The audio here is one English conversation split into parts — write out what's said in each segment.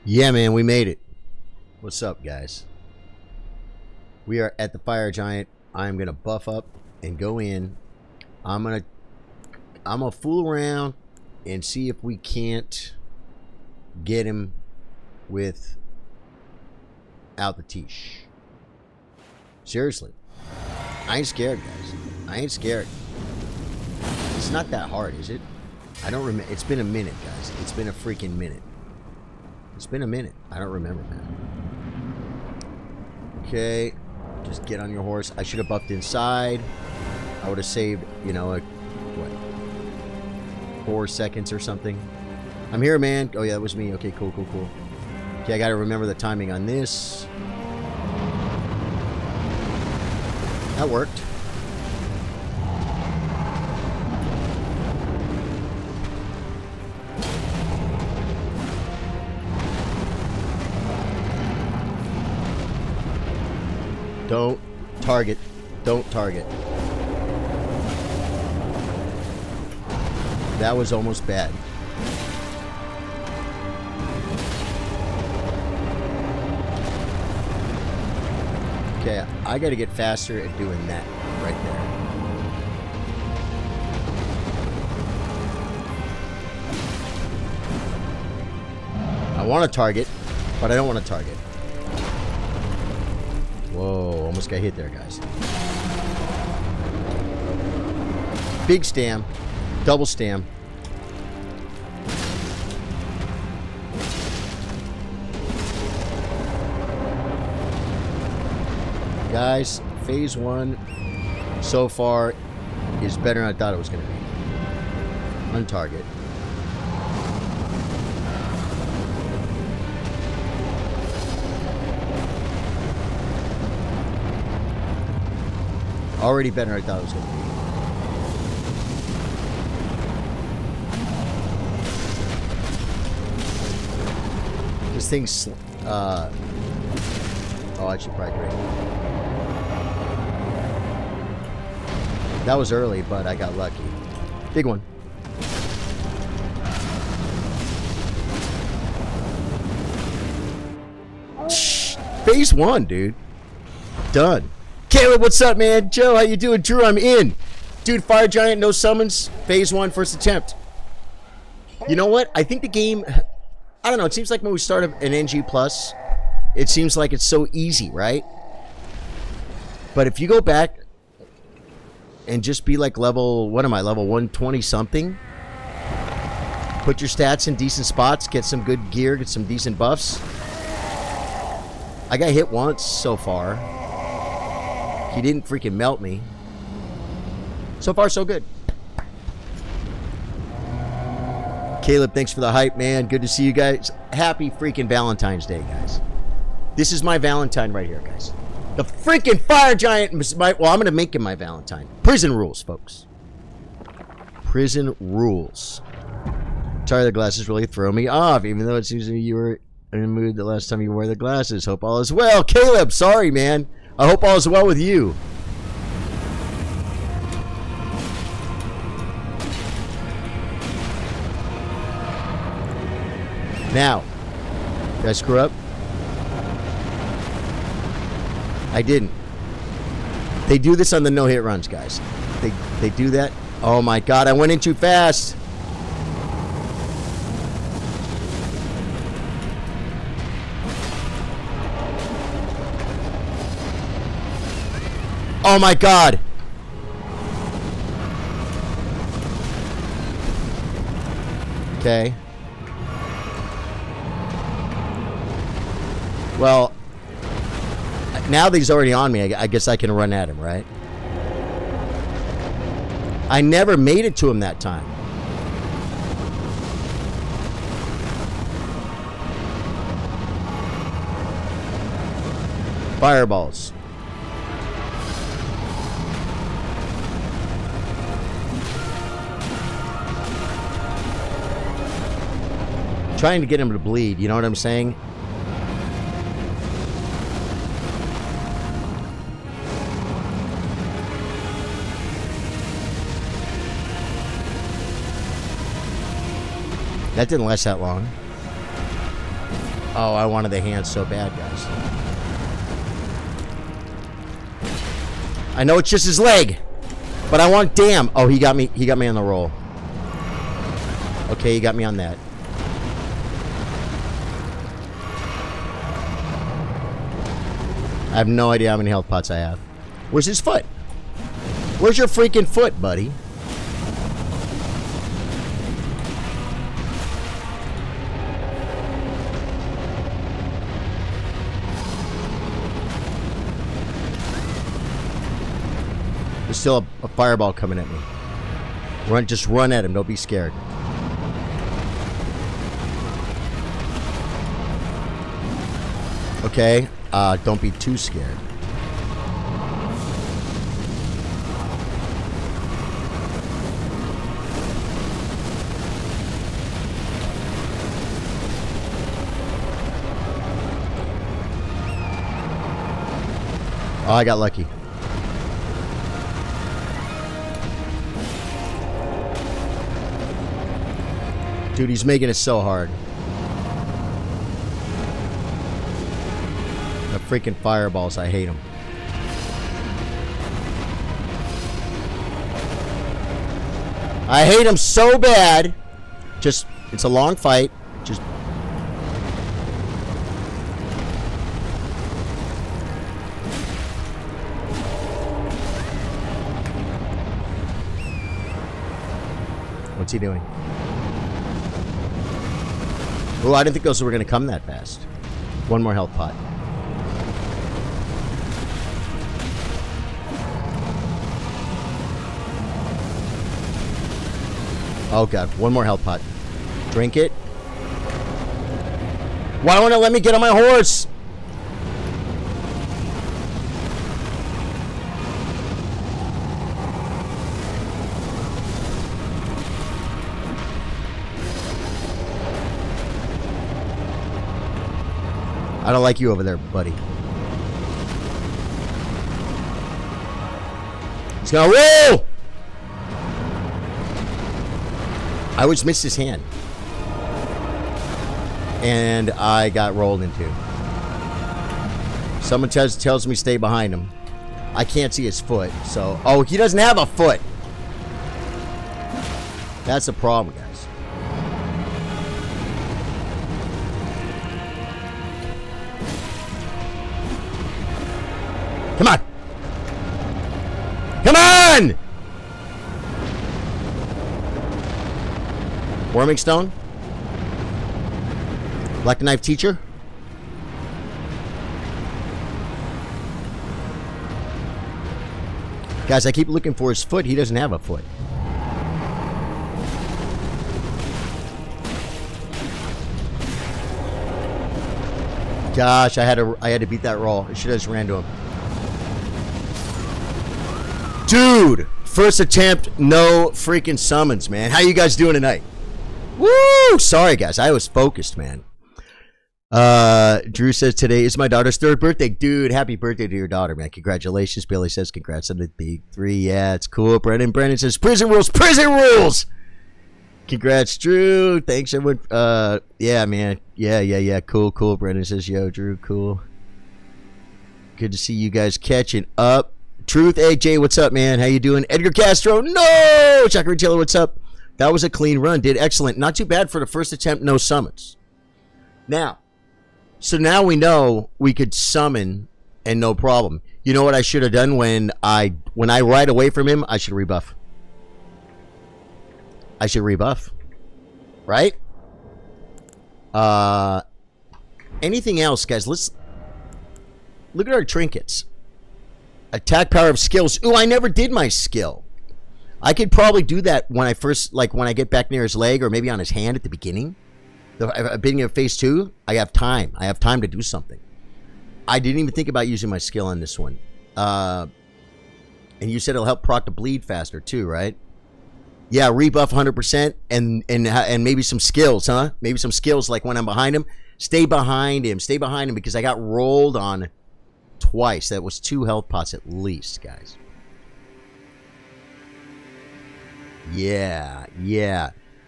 Yeah, man, we made it. What's up, guys? We are at the fire giant. I'm gonna buff up and go in. I'm gonna fool around and see if we can't get him without the Tish. Seriously, I ain't scared, guys. I ain't scared. It's not that hard, is it? I don't remember. It's been a minute, guys. It's been a freaking minute. It's been a minute. I don't remember, man. Okay. Just get on your horse. I should have buffed inside. I would have saved, you know, what? 4 seconds or something. I'm here, man. Oh, yeah, that was me. Okay, cool. Okay, I got to remember the timing on this. That worked. Don't target. Don't target. That was almost bad. Okay, I gotta get faster at doing that right there. I want to target, but I don't want to target. Whoa, almost got hit there, guys. Big stam. Double stam. Guys, phase 1 so far is better than I thought it was going to be. On target. Already better than I thought it was going to be. This thing's... oh, I should probably break it. That was early, but I got lucky. Big one. Phase 1, dude. Done. Caleb, what's up, man? Joe, how you doing? Drew, I'm in. Dude, Fire Giant, no summons. Phase 1, first attempt. You know what? I think the game... I don't know. It seems like when we start an NG+, it seems like it's so easy, right? But if you go back and just be like level... What am I? Level 120-something? Put your stats in decent spots. Get some good gear. Get some decent buffs. I got hit once so far. He didn't freaking melt me. So far, so good. Caleb, thanks for the hype, man. Good to see you guys. Happy freaking Valentine's Day, guys. This is my Valentine right here, guys. The freaking Fire Giant is my... Well, I'm going to make him my Valentine. Prison rules, folks. Prison rules. Sorry, the glasses really throw me off, even though it seems like you were in the mood the last time you wore the glasses. Hope all is well. Caleb, sorry, man. I hope all is well with you. Now, did I screw up? I didn't. They do this on the no-hit runs, guys. They do that. Oh my God, I went in too fast. Oh my God. Okay. Well, now that he's already on me, I guess I can run at him, right? I never made it to him that time. Fireballs. Trying to get him to bleed, you know what I'm saying? That didn't last that long. Oh, I wanted the hand so bad, guys. I know it's just his leg, but I want damn. Oh, he got me. He got me on the roll. Okay, he got me on that. I have no idea how many health pots I have. Where's his foot? Where's your freaking foot, buddy? There's still a fireball coming at me. Just run at him. Don't be scared. Okay. Don't be too scared. Oh, I got lucky. Dude, he's making it so hard. The freaking fireballs, I hate them. I hate them so bad. Just, it's a long fight. Just... What's he doing? Oh, I didn't think those were going to come that fast. One more health pot. Oh, God. One more health pot. Drink it. Why won't it let me get on my horse? I don't like you over there, buddy. He's gonna roll! I always missed his hand. And I got rolled into. Someone tells me stay behind him. I can't see his foot, so... Oh, he doesn't have a foot! That's the problem, guys. Come on! Come on! Warming stone? Black knife teacher? Guys, I keep looking for his foot. He doesn't have a foot. Gosh, I had to beat that roll. I should have just ran to him. Dude, first attempt, no freaking summons, man. How you guys doing tonight? Woo! Sorry, guys. I was focused, man. Drew says today is my daughter's 3rd birthday. Dude, happy birthday to your daughter, man. Congratulations. Billy says congrats on the big 3. Yeah, it's cool. Brandon says prison rules. Prison rules! Congrats, Drew. Thanks, everyone. Yeah, man. Yeah. Cool. Brandon says, yo, Drew, cool. Good to see you guys catching up. Truth, AJ, what's up, man? How you doing? Edgar Castro, no! Chakra Taylor, what's up? That was a clean run. Did excellent. Not too bad for the first attempt, no summons. Now, so now we know we could summon and no problem. You know what I should have done when I ride away from him? I should rebuff. I should rebuff. Right? Anything else, guys? Let's look at our trinkets. Attack power of skills. Ooh, I never did my skill. I could probably do that when I first, like when I get back near his leg or maybe on his hand at the beginning. The beginning of phase 2, I have time. I have time to do something. I didn't even think about using my skill on this one. And you said it'll help proc the bleed faster too, right? Yeah, rebuff 100% and maybe some skills, huh? Maybe some skills like when I'm behind him. Stay behind him. Stay behind him because I got rolled on twice. That was 2 health pots at least, guys. Yeah.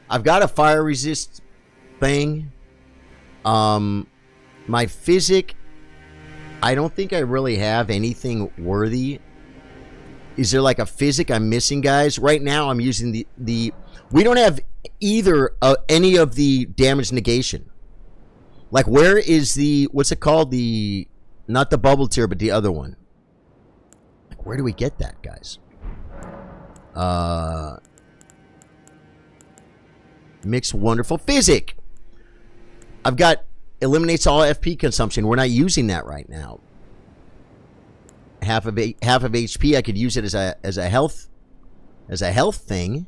I've got a fire resist thing. My physic, I don't think I really have anything worthy. Is there like a physic I'm missing, guys? Right now I'm using the we don't have either any of the damage negation. Like, where is the, what's it called? The, not the bubble tier, but the other one. Like, where do we get that, guys? Mix wonderful physic. I've got eliminates all FP consumption. We're not using that right now. Half of HP. I could use it as a health thing.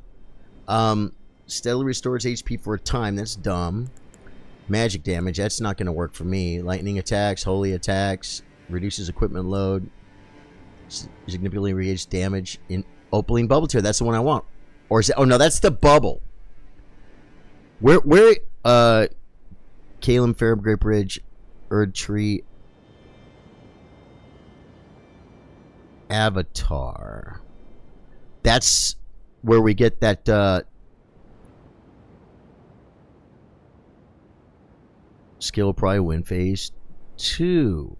Steadily restores HP for a time. That's dumb. Magic damage. That's not going to work for me. Lightning attacks, holy attacks, reduces equipment load, significantly reduces damage in opening bubble tier. That's the one I want. Or is it? Oh no, that's the bubble. Where Calum, Fairham, Great Bridge, Erd Tree, Avatar. That's where we get that skill probably win phase 2.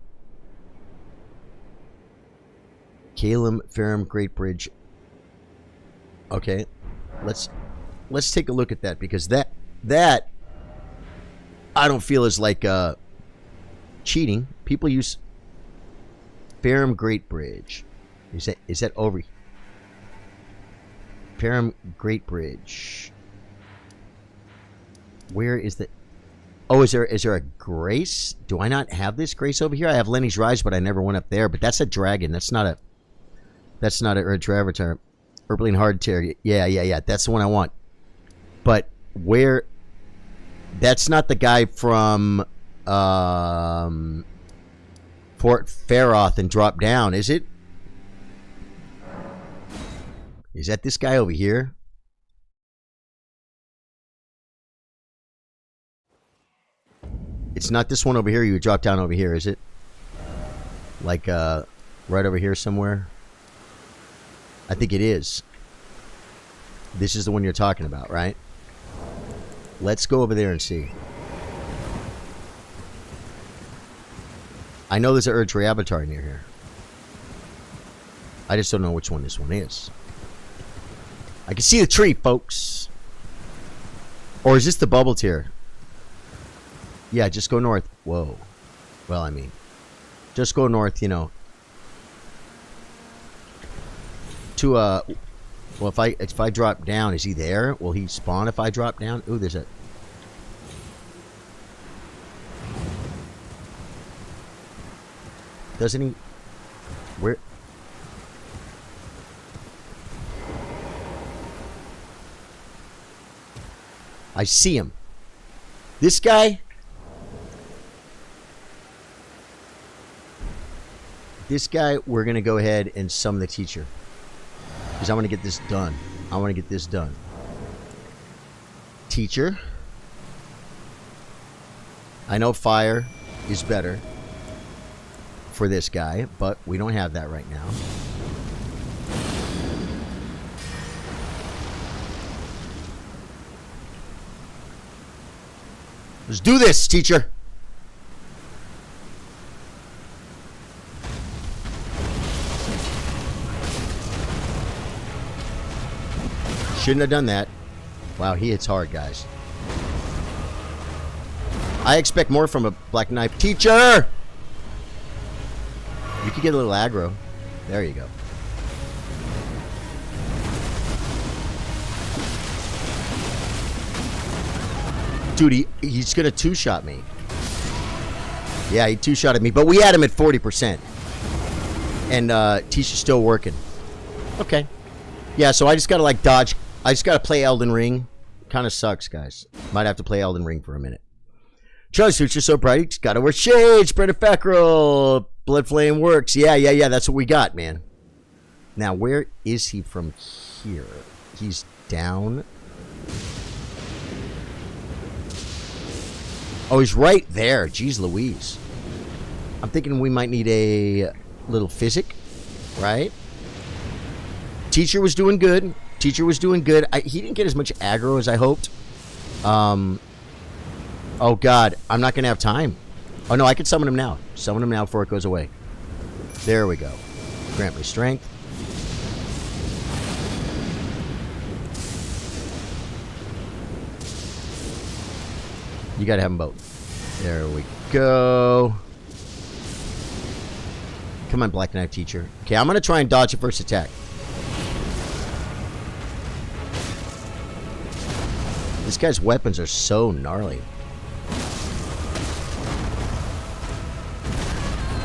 Calum, Fairham, Great Bridge. Okay. Let's take a look at that, because that I don't feel is like cheating. People use Fairham Great Bridge. Is that over? Fairham Great Bridge. Where is the? Oh, is there a Grace? Do I not have this Grace over here? I have Lenny's Rise, but I never went up there. But that's a dragon. That's not a Travatar. Urbaline Hardtail. Yeah. That's the one I want. But where? That's not the guy from Fort Faroth and Drop Down, is it? Is that this guy over here? It's not this one over here. You drop down over here, is it? Like right over here somewhere? I think it is. This is the one you're talking about, right? Let's go over there and see. I know there's an Erdtree Avatar near here. I just don't know which one this one is. I can see the tree, folks. Or is this the bubble tier? Yeah, just go north. Whoa. Well, I mean, just go north, you know. To well, if I drop down, is he there? Will he spawn if I drop down? Ooh, there's a. Doesn't he? Where? I see him. This guy. This guy, we're going to go ahead and summon the teacher. Because I want to get this done. I want to get this done. Teacher. I know fire is better for this guy, but we don't have that right now. Let's do this, teacher. Shouldn't have done that. Wow, he hits hard, guys. I expect more from a Black Knife teacher. You could get a little aggro. There you go. Dude, he's gonna two-shot me. Yeah, he two-shotted me, but we had him at 40%. And Tisha's still working. Okay. Yeah, so I just gotta like dodge. I just gotta play Elden Ring. Kind of sucks, guys. Might have to play Elden Ring for a minute. Charlie Suits are so bright, he's gotta wear shades. Brenda Fackrell. Blood Flame works. Yeah. That's what we got, man. Now, where is he from here? He's down. Oh, he's right there. Jeez Louise. I'm thinking we might need a little physic, right? Teacher was doing good. Teacher was doing good. He didn't get as much aggro as I hoped. Oh, God. I'm not going to have time. Oh, no, I can summon him now. Summon him now before it goes away. There we go. Grant me strength. You gotta have them both. There we go. Come on, Black Knife Teacher. Okay, I'm gonna try and dodge the first attack. This guy's weapons are so gnarly.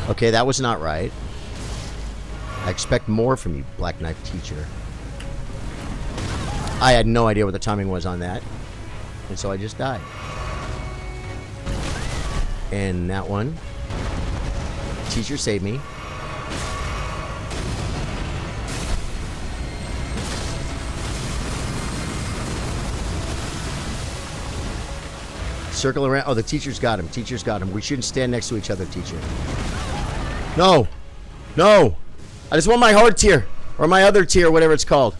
Okay, that was not right. I expect more from you, Black Knife Teacher. I had no idea what the timing was on that. And so I just died. And that one. Teacher saved me. Circle around. Oh, the teacher's got him. Teacher's got him. We shouldn't stand next to each other, teacher. No. No. I just want my hard tier. Or my other tier, whatever it's called.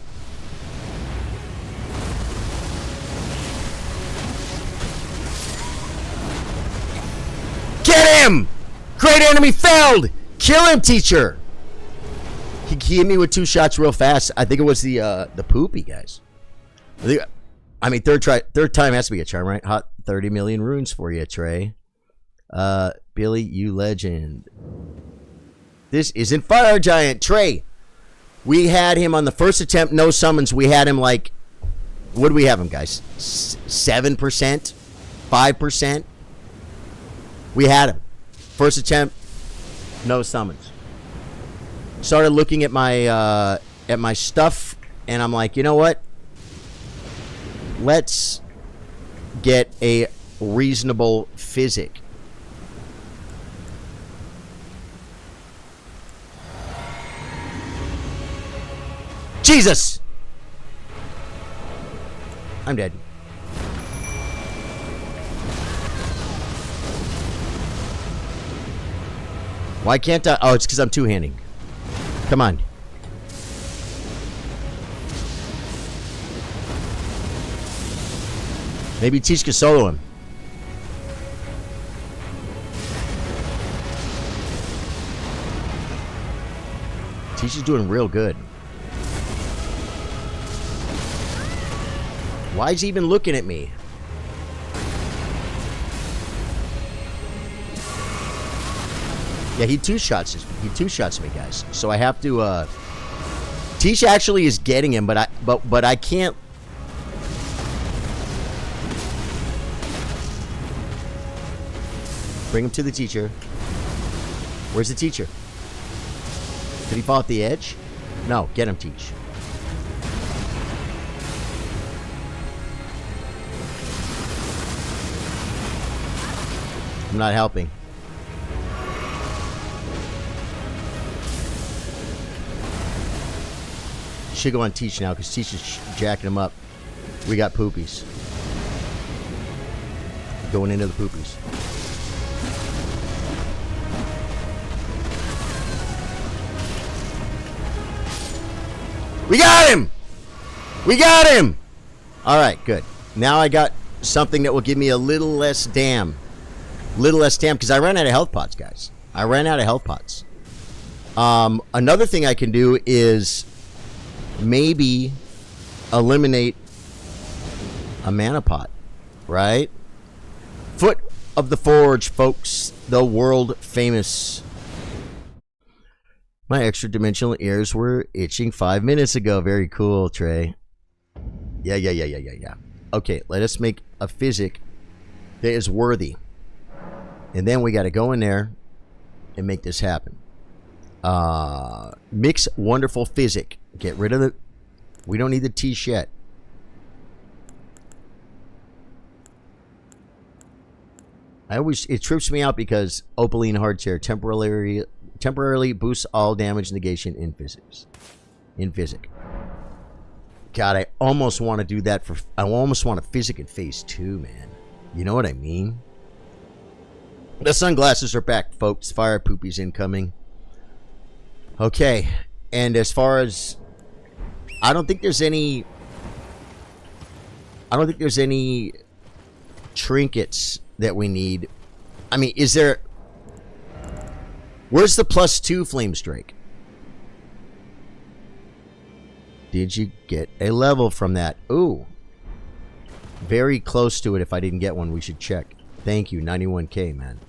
Get him! Great enemy felled! Kill him, teacher! He hit me with 2 shots real fast. I think it was the poopy, guys. I mean, third time has to be a charm, right? Hot 30 million runes for you, Trey. Billy, you legend. This isn't Fire Giant. Trey, we had him on the first attempt, no summons. We had him like, what do we have him, guys? 7%? 5%? We had him. First attempt, no summons. Started looking at my stuff, and I'm like, you know what? Let's get a reasonable physic. Jesus! I'm dead. Why can't I? Oh, it's because I'm two-handing. Come on. Maybe Teach can solo him. Teach is doing real good. Why is he even looking at me? Yeah, he two-shots me, guys. So I have to Teach actually is getting him, but I can't. Bring him to the teacher. Where's the teacher? Did he fall off the edge? No, get him, Teach. I'm not helping. Should go on Teach now because Teach is jacking him up. We got poopies. Going into the poopies. We got him! We got him! Alright, good. Now I got something that will give me a little less damn. Little less damn, because I ran out of health pots, guys. I ran out of health pots. Another thing I can do is maybe eliminate a mana pot, right? Foot of the Forge, folks. The world famous. My extra dimensional ears were itching 5 minutes ago. Very cool, Trey. Yeah. Okay, let us make a physic that is worthy. And then we got to go in there and make this happen. Mix wonderful physic. Get rid of the... We don't need the T yet. It trips me out because Opaline Hardtear temporarily boosts all damage negation in physics. God, I almost want to do that for... I almost want to physic in phase 2, man. You know what I mean? The sunglasses are back, folks. Fire poopies incoming. Okay. And as far as... I don't think there's any trinkets that we need. I mean, is there Where's the +2 flame strike? Did you get a level from that? Ooh. Very close to it. If I didn't get one, we should check. Thank you. 91K, man.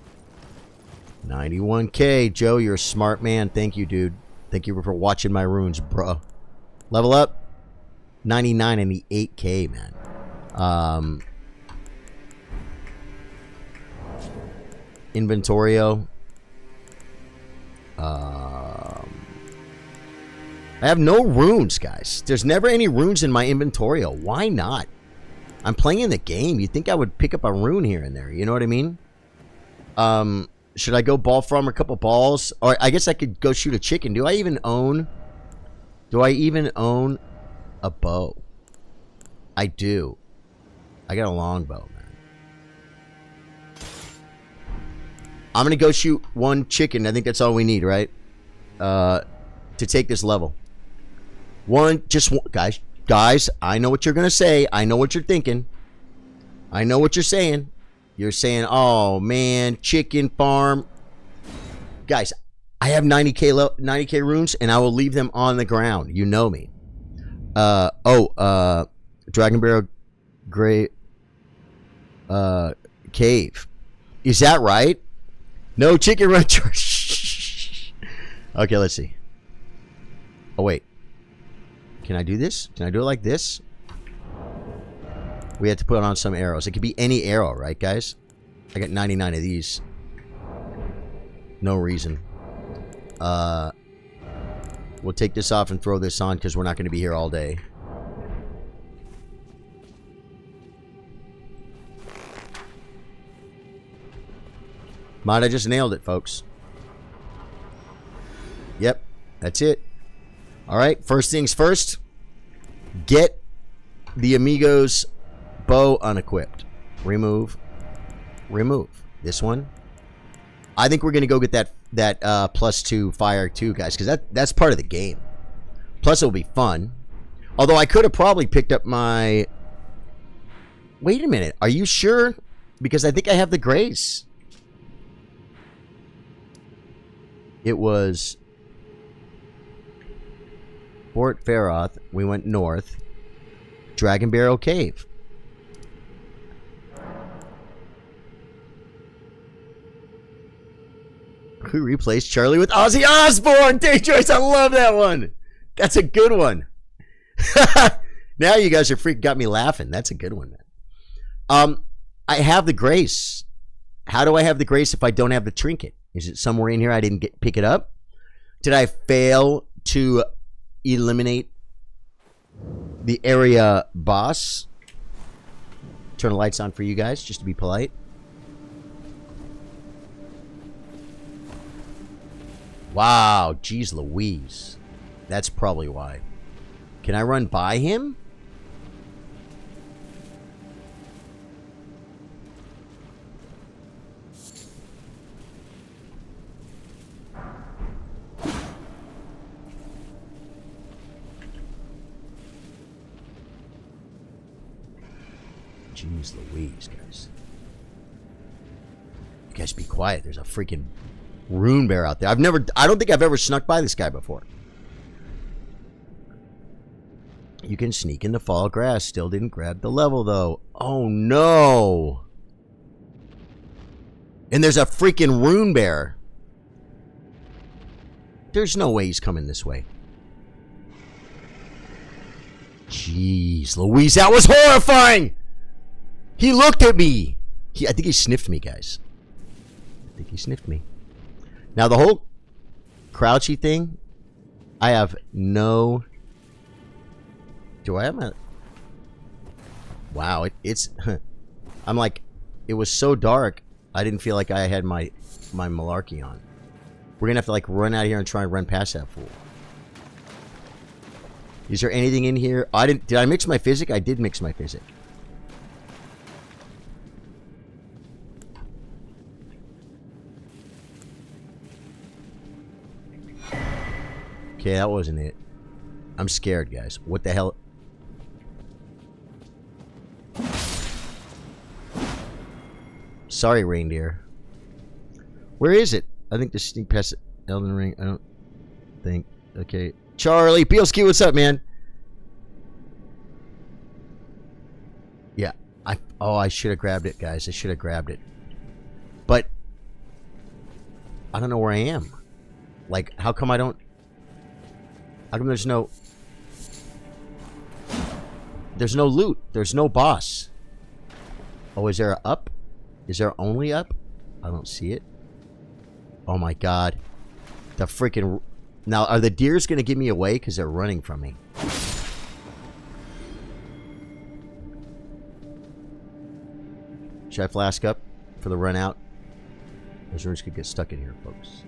91K. Joe, you're a smart man. Thank you, dude. Thank you for watching my runes, bro. Level up. 99 and the 8K, man. Inventorio. I have no runes, guys. There's never any runes in my inventorio. Why not? I'm playing the game. You'd think I would pick up a rune here and there. You know what I mean? Should I go ball farm a couple balls? Or I guess I could go shoot a chicken. Do I even own a bow? I do. I got a longbow, man. I'm going to go shoot one chicken. I think that's all we need, right? To take this level. Just one. Guys, I know what you're going to say. I know what you're thinking. I know what you're saying. You're saying, oh, man, chicken farm. Guys, I have 90K runes, and I will leave them on the ground. You know me. Dragon Barrel Gray Cave. Is that right? No chicken run charge. Okay, let's see. Oh, wait. Can I do this? Can I do it like this? We have to put on some arrows. It could be any arrow, right, guys? I got 99 of these. No reason. We'll take this off and throw this on because we're not going to be here all day. Might have just nailed it, folks. Yep, that's it. Alright, first things first. Get the Amigo's bow unequipped. Remove. Remove. This one. I think we're going to go get that +2 fire too, guys, because that's part of the game. Plus, it'll be fun. Although I could have probably picked up my... Wait a minute. Are you sure? Because I think I have the grace. It was Fort Faroth. We went north. Dragon Barrel Cave. Who replaced Charlie with Ozzy Osbourne? Dayjoyce, I love that one. That's a good one. Now you guys are got me laughing. That's a good one, man. I have the grace. How do I have the grace if I don't have the trinket? Is it somewhere in here I didn't pick it up? Did I fail to eliminate the area boss? Turn the lights on for you guys, just to be polite. Wow, geez Louise. That's probably why. Can I run by him? Jeez Louise, guys. You guys be quiet. There's a freaking rune bear out there. I don't think I've ever snuck by this guy before. You can sneak in the fall grass. Still didn't grab the level, though. Oh, no. And there's a freaking rune bear. There's no way he's coming this way. Jeez Louise, that was horrifying! He looked at me. I think he sniffed me, guys. I think he sniffed me. Now, the whole crouchy thing, I have no... Do I have my... Wow, it's... I'm like... It was so dark, I didn't feel like I had my malarkey on. We're going to have to, like, run out of here and try and run past that fool. Is there anything in here? Did I mix my physic? I did mix my physic. Okay, that wasn't it. I'm scared, guys. What the hell? Sorry, reindeer. Where is it? I think the sneak past it. Elden Ring. I don't think. Okay. Charlie Bielski, what's up, man? Yeah. I should have grabbed it, guys. I should have grabbed it. But I don't know where I am. Like, how come I don't... How come there's no... There's no loot. There's no boss. Oh, is there a up? Is there only up? I don't see it. Oh my god. The freaking... Now, are the deers going to give me away? Because they're running from me. Should I flask up for the run out? Those runes could get stuck in here, folks.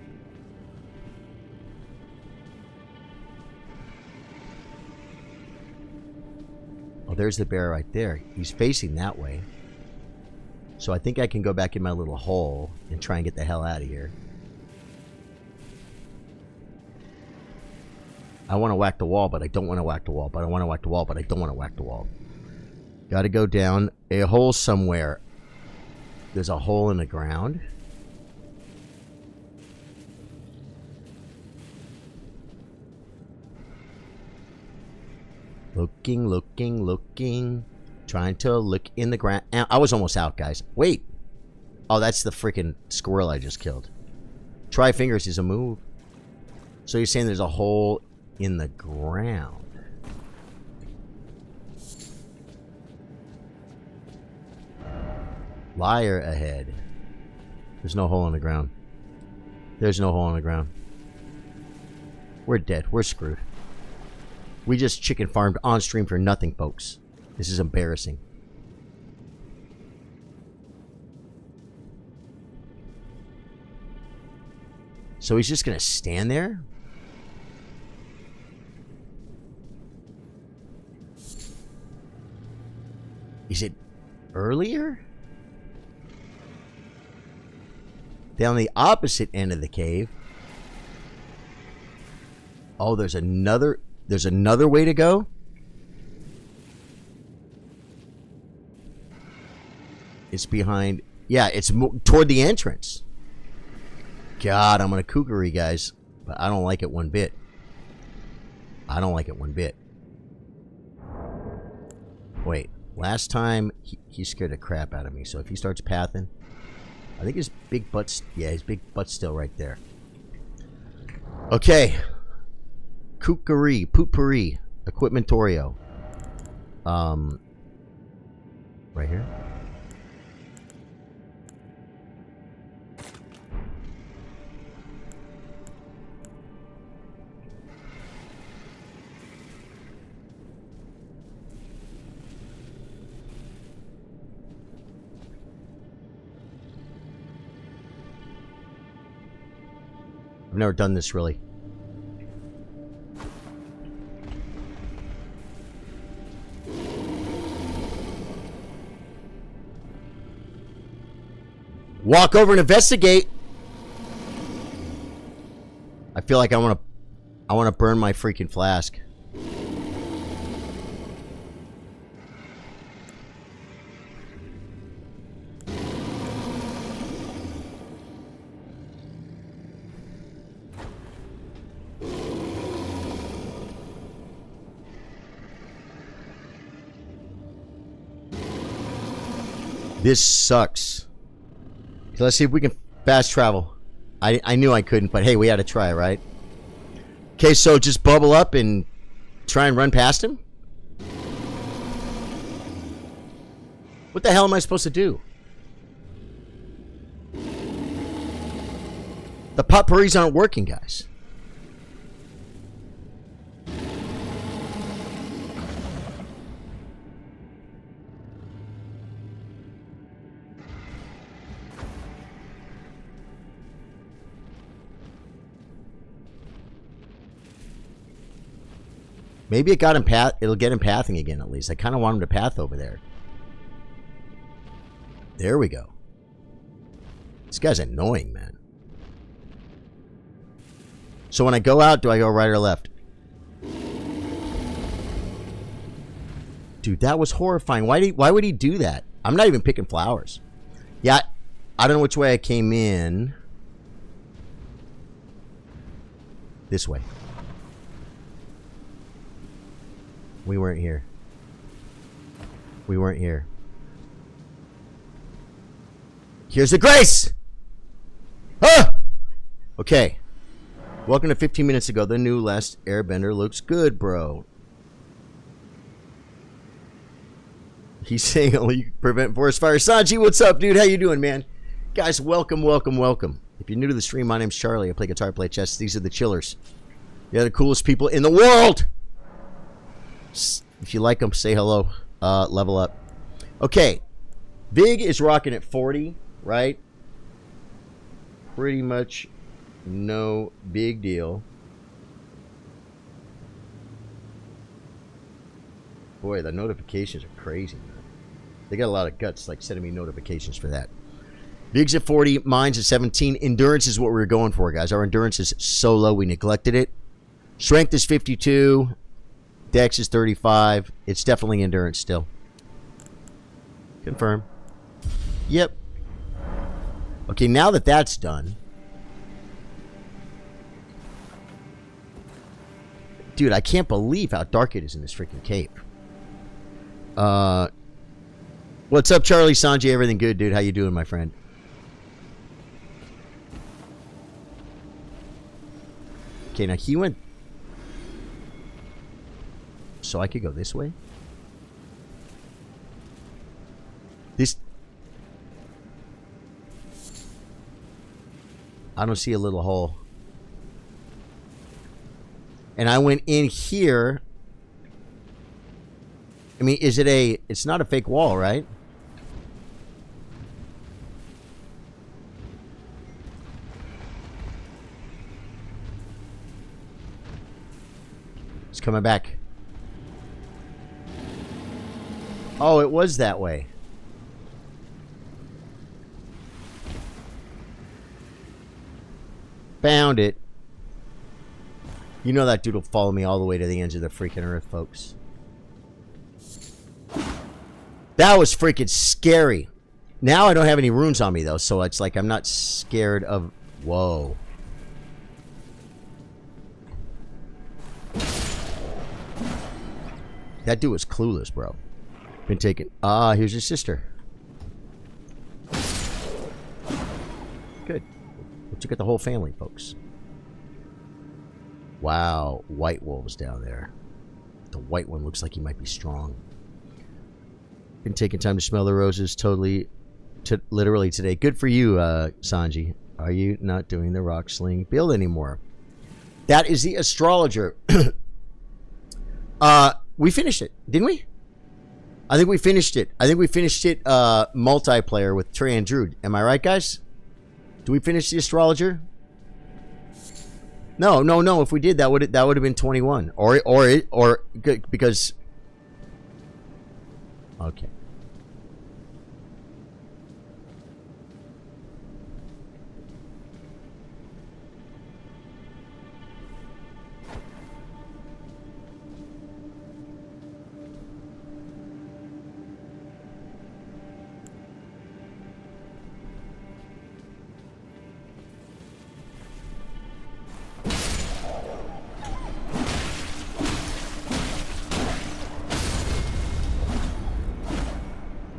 Oh, there's the bear right there. He's facing that way. So I think I can go back in my little hole and try and get the hell out of here. I want to whack the wall, but I don't want to whack the wall. But I want to whack the wall, but I don't want to whack the wall. Got to go down a hole somewhere. There's a hole in the ground. Looking, looking, looking. Trying to look in the ground. I was almost out, guys. Wait. Oh, that's the freaking squirrel I just killed. Try fingers is a move. So you're saying there's a hole in the ground. Liar ahead. There's no hole in the ground. There's no hole in the ground. We're dead. We're screwed. We just chicken farmed on stream for nothing, folks. This is embarrassing. So he's just going to stand there? Is it earlier? Down the opposite end of the cave. Oh, there's another way to go? It's behind... Yeah, it's toward the entrance. God, I'm gonna kookery, guys. But I don't like it one bit. I don't like it one bit. Wait. Last time, he scared the crap out of me. So if he starts pathing... I think his big butt's... Yeah, his big butt's still right there. Okay. Kookery. Poopery. Equipmentorio. Right here. I've never done this, really. Walk over and investigate. I feel like I want to burn my freaking flask. This sucks. So let's see if we can fast travel. I knew I couldn't, but hey, we had to try, right? Okay, so just bubble up and try and run past him? What the hell am I supposed to do? The potpourris aren't working, guys. Maybe it got him it'll get him pathing again at least. I kind of want him to path over there. There we go. This guy's annoying, man. So when I go out, do I go right or left? Dude, that was horrifying. Why would he do that? I'm not even picking flowers. Yeah, I don't know which way I came in. This way. We weren't here. We weren't here. Here's the grace! Ah! Okay. Welcome to 15 minutes ago. The new Last Airbender looks good, bro. He's saying only prevent forest fire. Sanji, what's up, dude? How you doing, man? Guys, welcome, welcome, welcome. If you're new to the stream, my name's Charlie. I play guitar, play chess. These are the chillers. They're the coolest people in the world. If you like them, say hello. Level up. Okay. Vig is rocking at 40, right? Pretty much no big deal. Boy, the notifications are crazy, man. They got a lot of guts, like sending me notifications for that. Vig's at 40, mine's at 17. Endurance is what we were going for, guys. Our endurance is so low, we neglected it. Strength is 52. Dex is 35. It's definitely endurance still. Confirm. Yep. Okay, now that that's done. Dude, I can't believe how dark it is in this freaking cave. What's up, Charlie, Sanjay? Everything good, dude? How you doing, my friend? Okay, now he went... So I could go this way? This... I don't see a little hole. And I went in here. I mean, is it a... It's not a fake wall, right? It's coming back. Oh, it was that way. Found it. You know that dude will follow me all the way to the ends of the freaking earth, folks. That was freaking scary. Now I don't have any runes on me, though, so it's like I'm not scared of... Whoa. That dude was clueless, bro. Been taken. Ah, here's your sister. Good. We took out the whole family, folks. Wow, white wolves down there. The white one looks like he might be strong. Been taking time to smell the roses literally today. Good for you, Sanji. Are you not doing the rock sling build anymore? That is the astrologer. We finished it, didn't we? I think we finished it. I think we finished it multiplayer with Trey and Drew. Am I right, guys? Do we finish the astrologer? No. If we did, that would have been 21. Or because... Okay.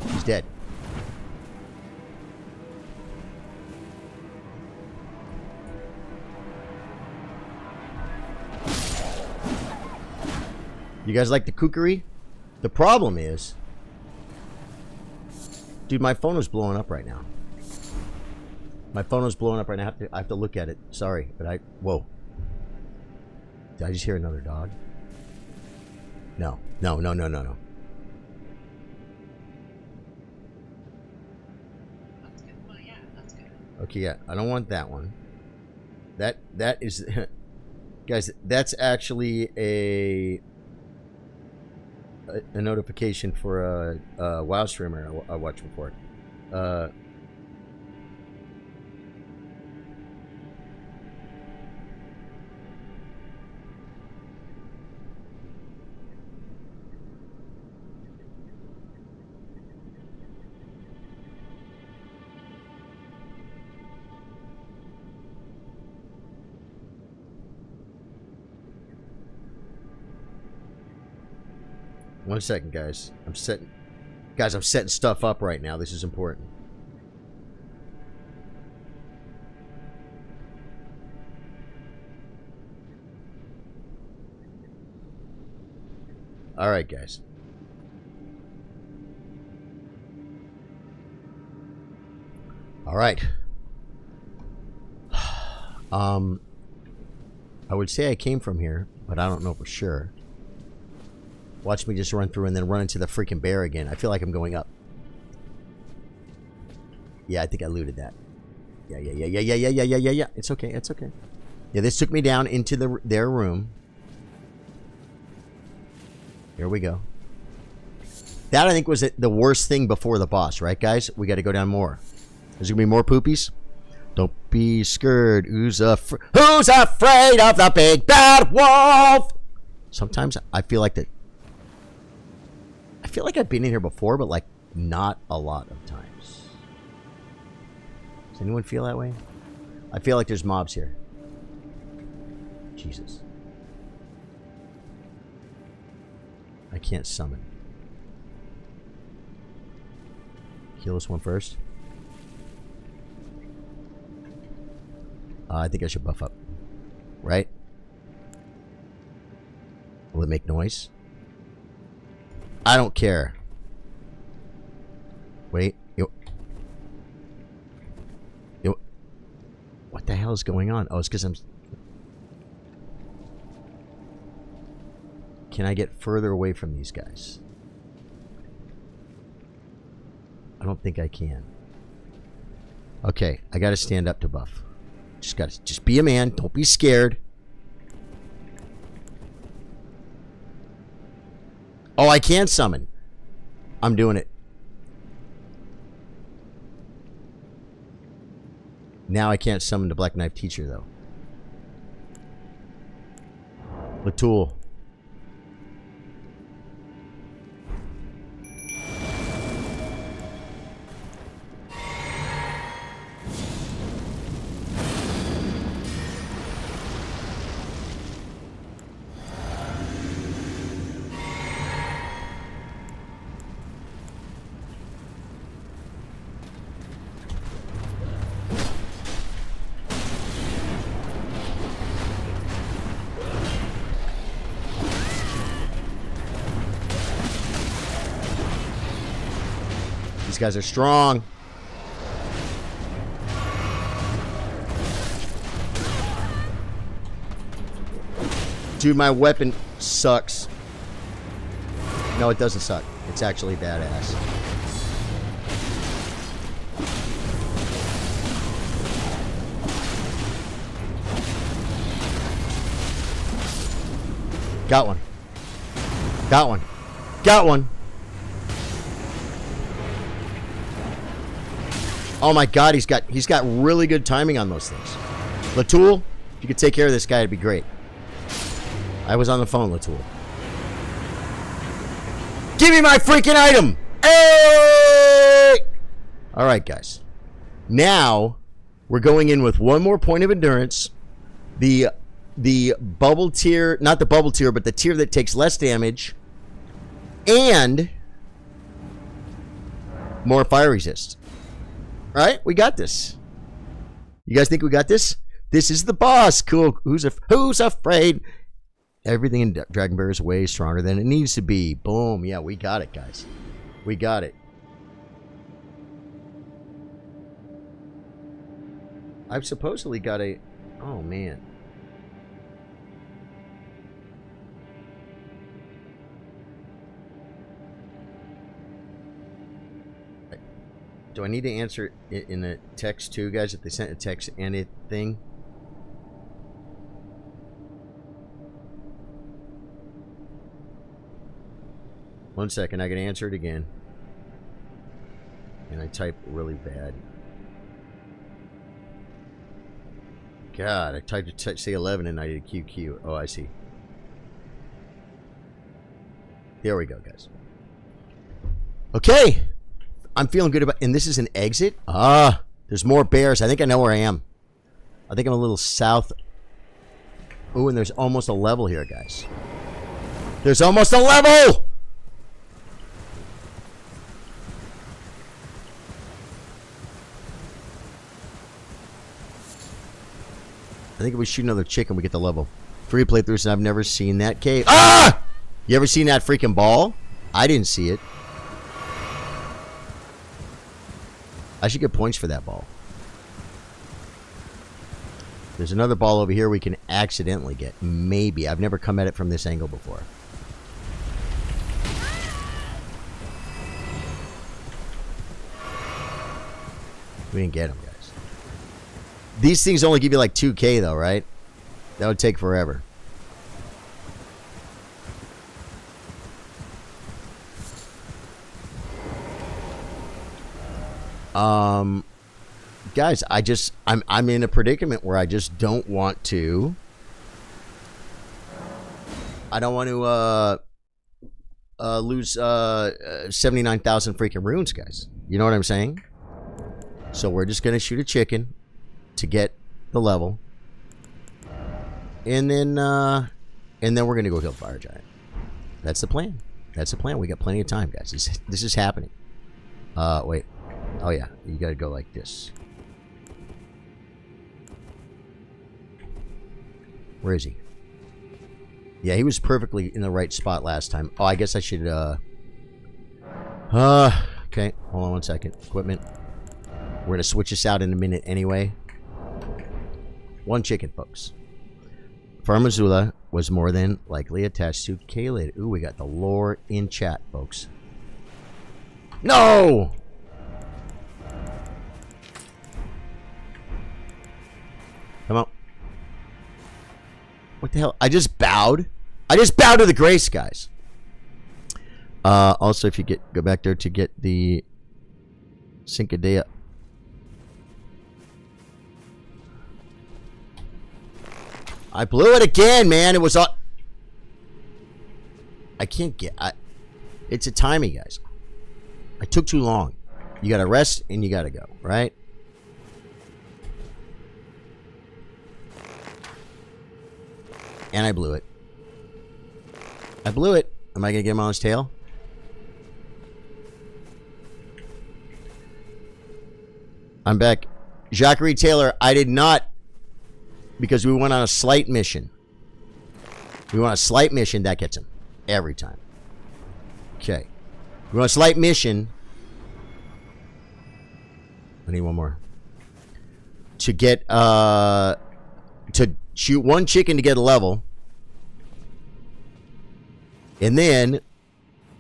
He's dead. You guys like the kookery? The problem is... Dude, my phone is blowing up right now. My phone is blowing up right now. I have to look at it. Sorry, but Whoa. Did I just hear another dog? No. No. That's good. Well, yeah, that's good. Okay, yeah. I don't want that one. That is... Guys, that's actually a notification for a WoW streamer I watched before. 1 second, guys. I'm setting stuff up right now. This is important. All right, guys. All right. I would say I came from here, but I don't know for sure. Watch me just run through and then run into the freaking bear again. I feel like I'm going up. Yeah, I think I looted that. Yeah. It's okay. It's okay. Yeah, this took me down into their room. Here we go. That, I think, was the worst thing before the boss, right, guys? We got to go down more. There's going to be more poopies. Don't be scared. Who's afraid of the big bad wolf? Sometimes I feel like that. I feel like I've been in here before, but like not a lot of times. Does anyone feel that way? I feel like there's mobs here. Jesus. I can't summon. Kill this one first. I think I should buff up. Right? Will it make noise? I don't care. Wait. What the hell is going on? Oh, it's because I'm... Can I get further away from these guys? I don't think I can. Okay, I gotta stand up to buff. Just be a man. Don't be scared. Oh, I can summon. I'm doing it. Now I can't summon the Black Knife Teacher, though. Latoul. These guys are strong. Dude, my weapon sucks. No, it doesn't suck. It's actually badass. Got one. Got one. Got one. Oh my god, he's got really good timing on those things. Latoul, if you could take care of this guy, it'd be great. I was on the phone, Latoul. Give me my freaking item! Hey! Alright, guys. Now, we're going in with one more point of endurance. The bubble tier, not the bubble tier, but the tier that takes less damage. And more fire resist. Right? We got this. You guys think we got this? This is the boss. Cool. Who's afraid? Everything in Dragonberry is way stronger than it needs to be. Boom. Yeah, we got it, guys. We got it. I've supposedly got a... Oh, man. Do I need to answer it in a text too, guys? If they sent a text and a thing? One second, I can answer it again. And I type really bad. God, I typed to say 11 and I did QQ. Oh, I see. There we go, guys. Okay. I'm feeling good about... And this is an exit? Ah, there's more bears. I think I know where I am. I think I'm a little south. Oh, and there's almost a level here, guys. There's almost a level! I think if we shoot another chicken, we get the level. 3 playthroughs, and I've never seen that cave. Ah! You ever seen that freaking ball? I didn't see it. I should get points for that ball. There's another ball over here we can accidentally get. Maybe. I've never come at it from this angle before. We didn't get him, guys. These things only give you like 2K though, right? That would take forever. Guys, I'm in a predicament where I just don't want to. I don't want to lose 79,000 freaking runes, guys. You know what I'm saying? So we're just gonna shoot a chicken to get the level, and then we're gonna go kill Fire Giant. That's the plan. That's the plan. We got plenty of time, guys. This is happening. Wait. Oh yeah, you gotta go like this. Where is he? Yeah, he was perfectly in the right spot last time. Oh, I guess I should okay, hold on one second. Equipment. We're gonna switch this out in a minute anyway. 1 chicken, folks. Farmazula was more than likely attached to Kaled. Ooh, we got the lore in chat, folks. No! Come on. What the hell? I just bowed. I just bowed to the grace, guys. Also, if you go back there to get the Cincadea. I blew it again, man. It was all. I can't get. It's a timing, guys. I took too long. You gotta rest and you gotta go, right? And I blew it. I blew it. Am I gonna get him on his tail? I'm back. Jacques Taylor, I did not, because we went on a slight mission. We went on a slight mission, that gets him. Every time. Okay. We went on a slight mission. I need one more. To get, to shoot 1 chicken to get a level. And then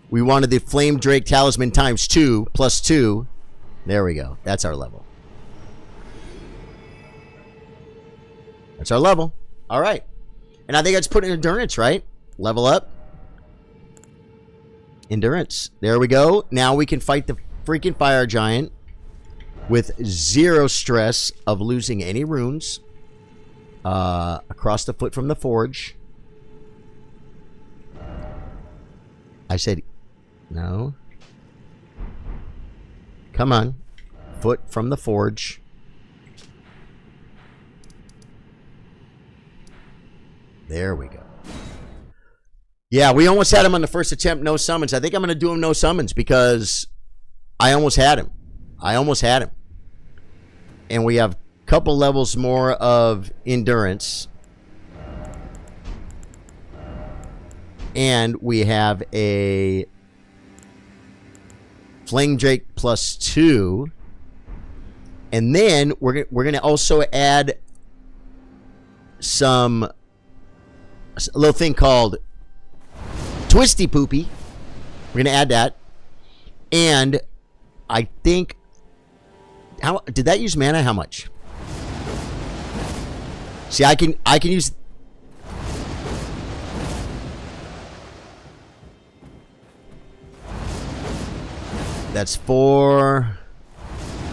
we wanted the Flame Drake Talisman times 2 plus 2. There we go. That's our level. That's our level. All right. And I think I just put in endurance, right? Level up. Endurance. There we go. Now we can fight the freaking Fire Giant with 0 stress of losing any runes. Across the foot from the forge. I said, no. Come on. Foot from the forge. There we go. Yeah, we almost had him on the first attempt, no summons. I think I'm going to do him no summons because I almost had him. I almost had him. And we have a couple levels more of endurance. And we have a Flame Drake plus 2. And then we're going to also add a little thing called Twisty Poopy. We're going to add that. And I think, how did that use mana? How much? See, I can use. That's 4,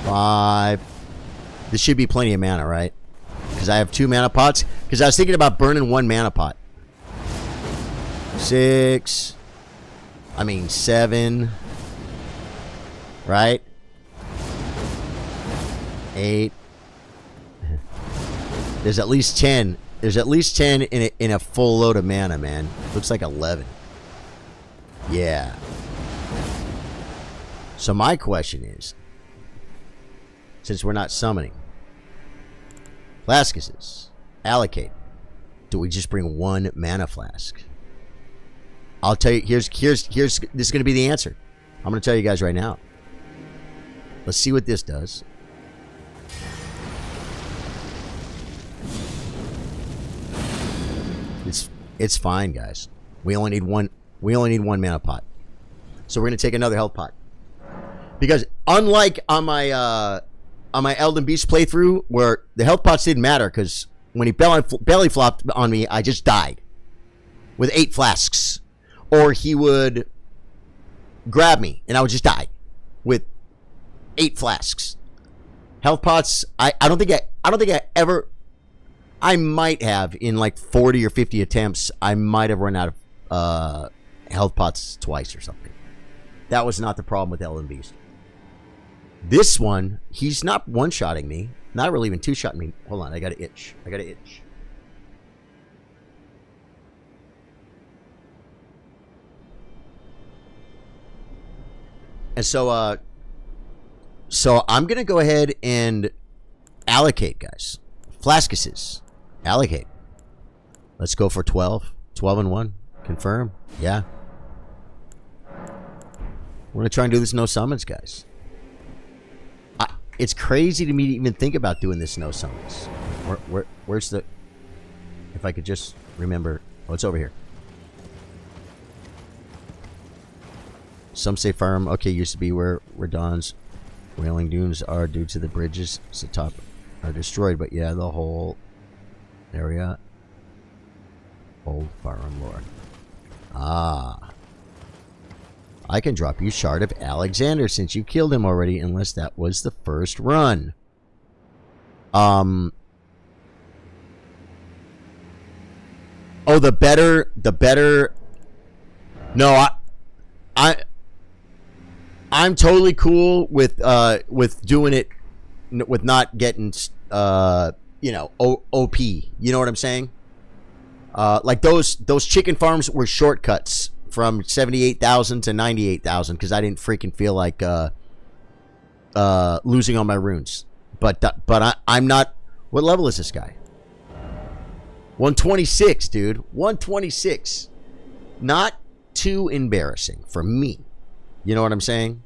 5. This should be plenty of mana, right? Because I have 2 mana pots. Because I was thinking about burning 1 mana pot. 6. I mean 7. Right? 8. There's at least 10. There's at least 10 in a full load of mana, man. Looks like 11. Yeah. So my question is, since we're not summoning, Blaskuses, Allocate. Do we just bring one mana flask? I'll tell you. Here's. This is going to be the answer. I'm going to tell you guys right now. Let's see what this does. It's fine, guys. We only need one mana pot. So we're going to take another health pot. Because unlike on my Elden Beast playthrough, where the health pots didn't matter, because when he belly flopped on me, I just died with 8 flasks. Or he would grab me and I would just die with 8 flasks. Health pots, I don't think I ever. I might have in like 40 or 50 attempts. I might have run out of health pots twice or something. That was not the problem with Elden Beast. This one, he's not one-shotting me. Not really even two-shotting me. Hold on, I got to itch. And so I'm going to go ahead and allocate, guys. Flaskuses. Allocate. Let's go for 12. 12 and 1. Confirm. Yeah. We're going to try and do this no summons, guys. It's crazy to me to even think about doing this no summons. Where's the... If I could just remember... Oh, it's over here. Some say farm. Okay, used to be where Dawn's Wailing Dunes are due to the bridges. So top are destroyed. But yeah, the whole area. Old farm lord. Ah. I can drop you Shard of Alexander since you killed him already, unless that was the first run. Oh, the better. No, I'm totally cool with doing it, with not getting you know, OP. You know what I'm saying? Like those chicken farms were shortcuts from 78,000 to 98,000 because I didn't freaking feel like losing all my runes. But I'm not. What level is this guy? 126, dude. 126. Not too embarrassing for me. You know what I'm saying?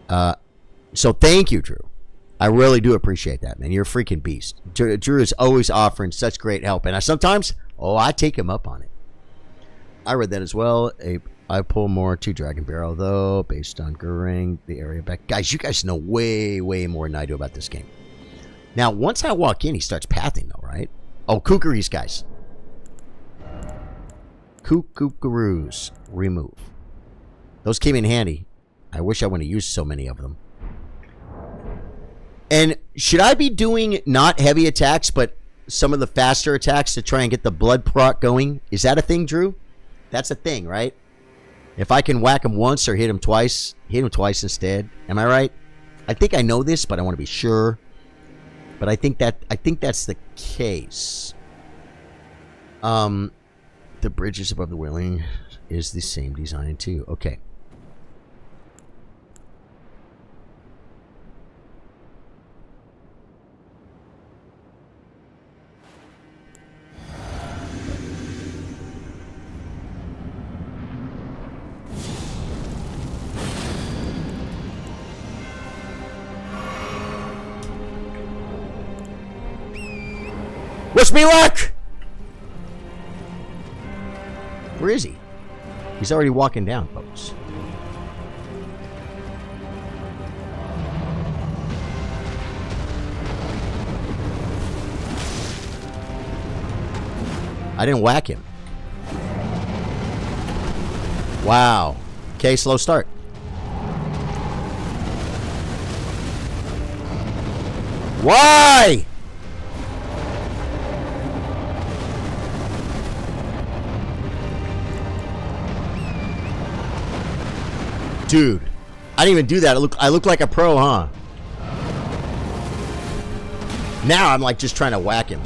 So thank you, Drew. I really do appreciate that, man. You're a freaking beast. Drew is always offering such great help, and I take him up on it. I read that as well. I pull more to Dragon Barrel, though, based on Gurring, the area back. Guys, you guys know way, way more than I do about this game. Now, once I walk in, he starts pathing, though, right? Oh, Kookaries, guys. Kookaroos. Remove. Those came in handy. I wish I wouldn't have used so many of them. And should I be doing not heavy attacks, but some of the faster attacks to try and get the blood proc going? Is that a thing, Drew? That's a thing, right? If I can whack him once or hit him twice instead. Am I right? I think I know this, but I want to be sure. But I think that's the case. The bridges above the Wailing is the same design too. Okay. Wish me luck! Where is he? He's already walking down, folks. I didn't whack him. Wow. Okay, slow start. Why? Dude, I didn't even do that. I look like a pro, huh? Now I'm like just trying to whack him.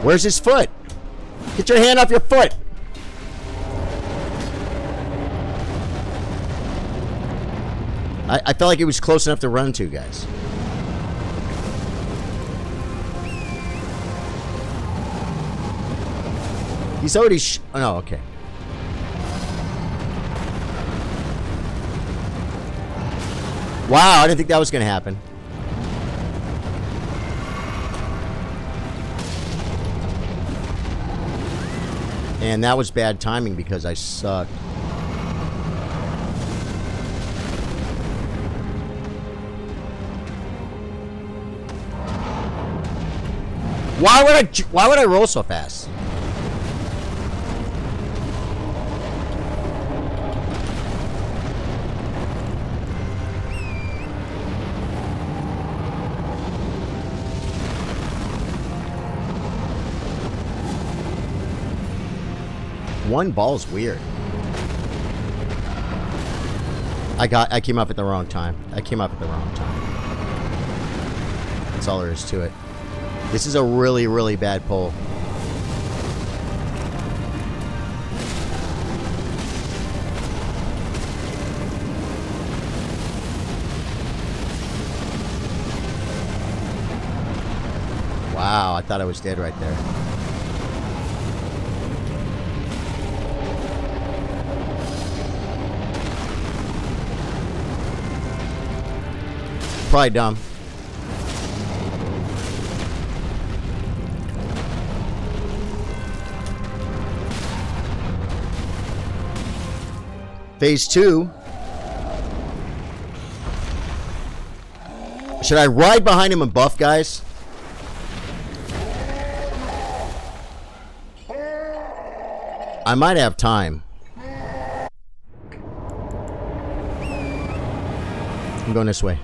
Where's his foot? Get your hand off your foot. I felt like it was close enough to run to, guys. He's already oh, no, okay. Wow, I didn't think that was going to happen. And that was bad timing because I sucked. Why would I roll so fast? One ball's weird. I came up at the wrong time. That's all there is to it. This is a really, really bad pull. Wow, I thought I was dead right there. Probably dumb. Phase 2. Should I ride behind him and buff, guys? I might have time. I'm going this way.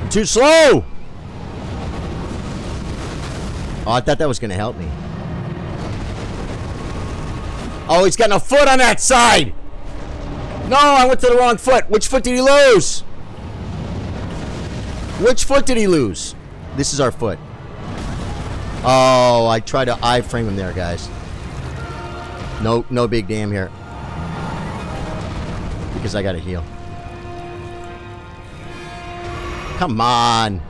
Too slow! Oh, I thought that was going to help me. Oh, he's got no foot on that side! No, I went to the wrong foot. Which foot did he lose? Which foot did he lose? This is our foot. Oh, I tried to I-frame him there, guys. No big damn here. Because I got to heal. Come on.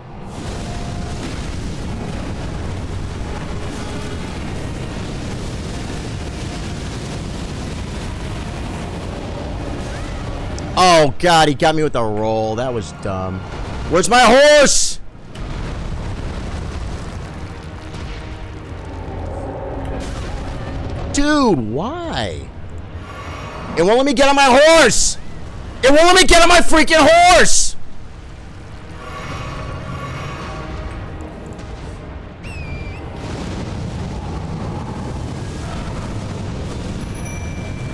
Oh, God, he got me with a roll. That was dumb. Where's my horse? Dude, why? It won't let me get on my horse. It won't let me get on my freaking horse.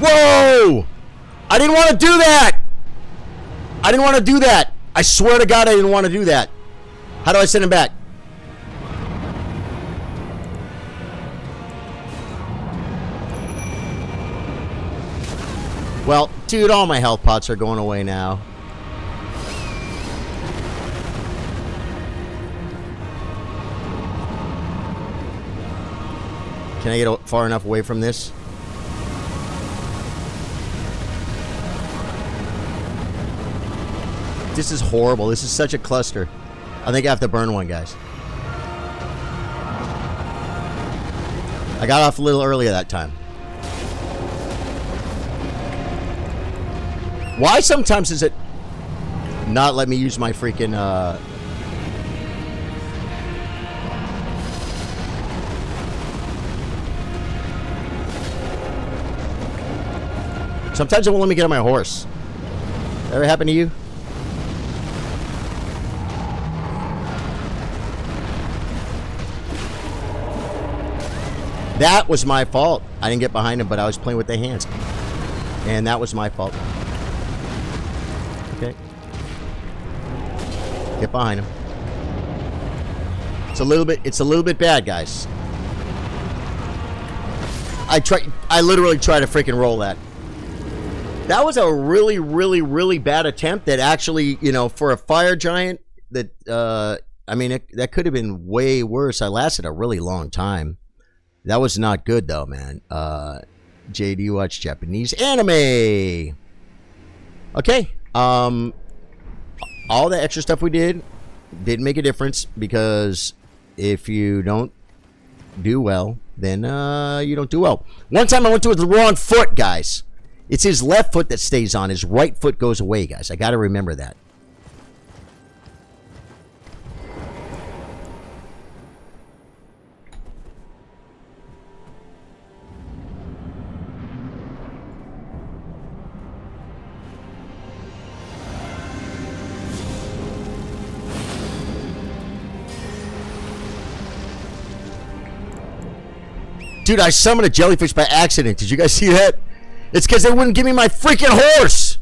Whoa! I didn't want to do that! I didn't want to do that! I swear to God I didn't want to do that. How do I send him back? Well, dude, all my health pots are going away now. Can I get far enough away from this? This is horrible. This is such a cluster. I think I have to burn one, guys. I got off a little earlier that time. Why sometimes does it not let me use my freaking sometimes it won't let me get on my horse. Ever happen to you? That was my fault. I didn't get behind him, but I was playing with the hands. And that was my fault. Okay. Get behind him. It's a little bit bad, guys. I literally tried to freaking roll that. That was a really, really, really bad attempt that actually, you know, for a fire giant, that, I mean, that could have been way worse. I lasted a really long time. That was not good, though, man. Jay, do you watch Japanese anime? Okay. All the extra stuff we did didn't make a difference, because if you don't do well, then you don't do well. One time I went to it with the wrong foot, guys. It's his left foot that stays on. His right foot goes away, guys. I got to remember that. Dude, I summoned a jellyfish by accident. Did you guys see that? It's because they wouldn't give me my freaking horse.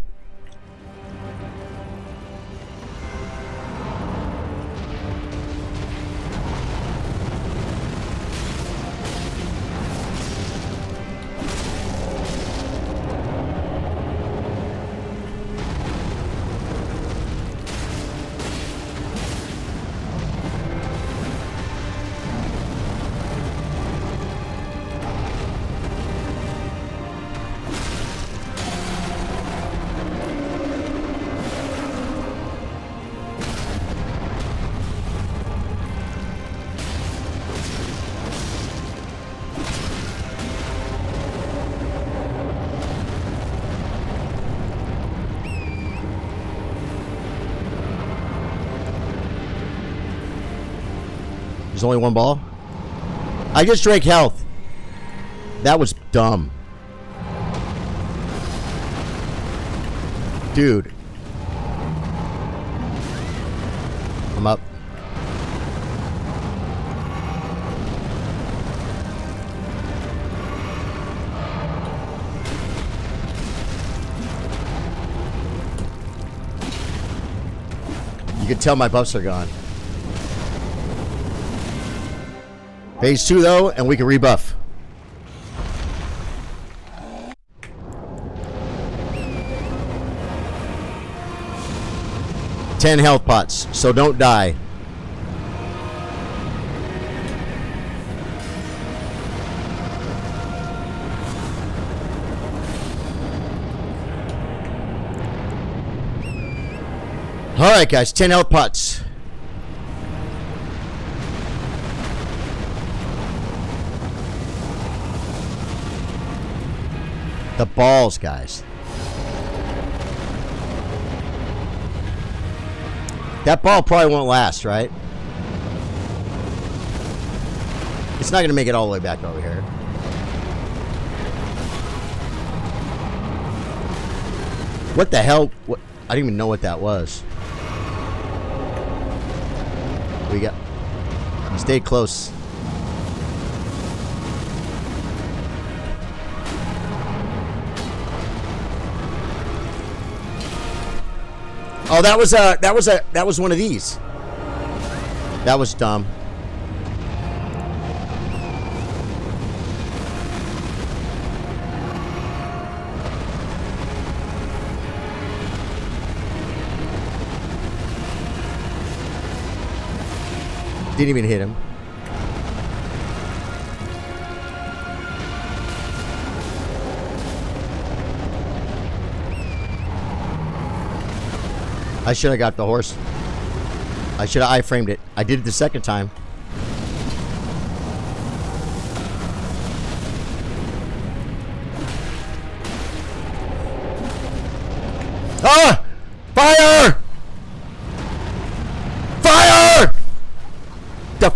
There's only one ball. I just drank health. That was dumb. Dude. I'm up. You can tell my buffs are gone. Phase 2, though, and we can rebuff. Ten health pots, so don't die. All right, guys, 10 health pots. The balls, guys. That ball probably won't last, right? It's not going to make it all the way back over here. What the hell? What? I didn't even know what that was. We got... Stay close. Oh, that was one of these. That was dumb. Didn't even hit him. I should have got the horse. I should have I-framed it. I did it the second time. Ah! Fire! Fire! The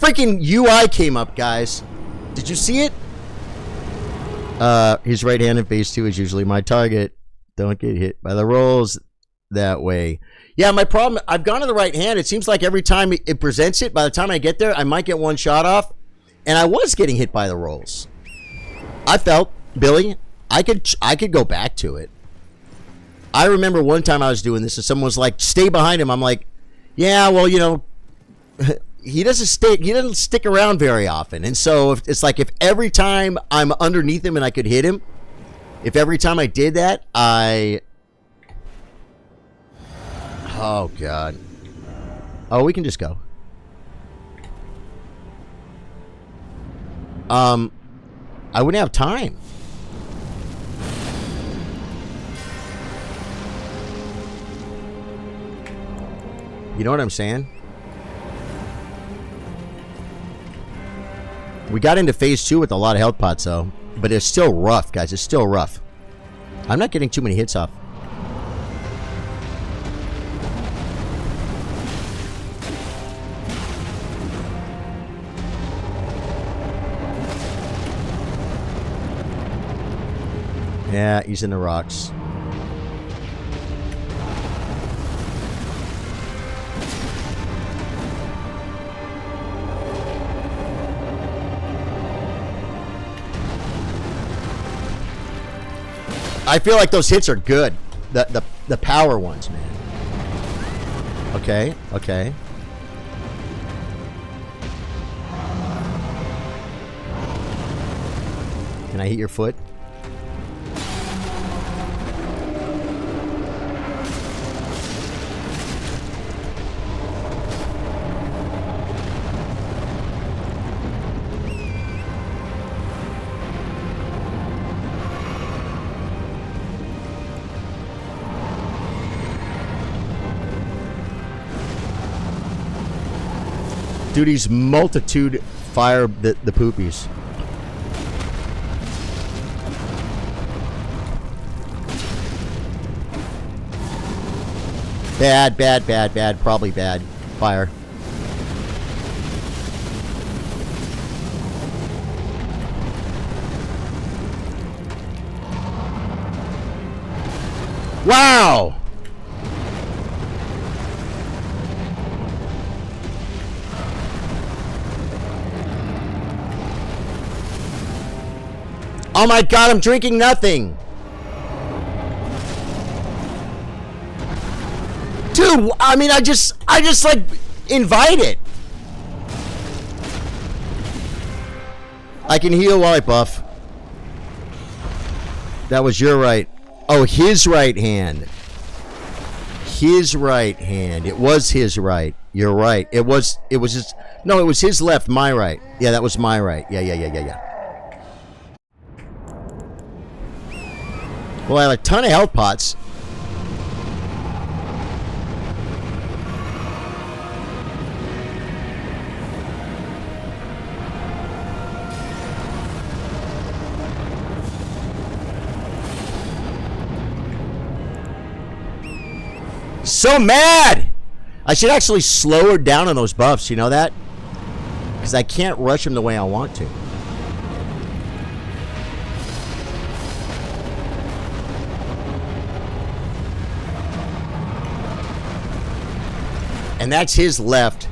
freaking UI came up, guys. Did you see it? His right hand in phase 2 is usually my target. Don't get hit by the rolls that way. Yeah, my problem, I've gone to the right hand. It seems like every time it presents it, by the time I get there, I might get one shot off. And I was getting hit by the rolls. I felt, Billy, I could go back to it. I remember one time I was doing this and someone was like, stay behind him. I'm like, yeah, well, you know, he doesn't stick around very often. And so it's like if every time I'm underneath him and I could hit him, if every time I did that, oh, God. Oh, we can just go. I wouldn't have time. You know what I'm saying? We got into phase 2 with a lot of health pots, though. But it's still rough, guys. It's still rough. I'm not getting too many hits off. Yeah, he's in the rocks. I feel like those hits are good. The power ones, man. Okay, okay. Can I hit your foot? Dude, he's multitude fire the poopies. Bad, bad, bad, bad. Probably bad. Fire. Wow! Oh my God, I'm drinking nothing. Dude, I mean, I just like invite it. I can heal while I buff. That was your right. Oh, his right hand. His right hand. It was his right. You're right. It was his. No, it was his left, my right. Yeah, that was my right. Yeah. Well, I have a ton of health pots. So mad! I should actually slow her down on those buffs, you know that? Because I can't rush him the way I want to. And that's his left.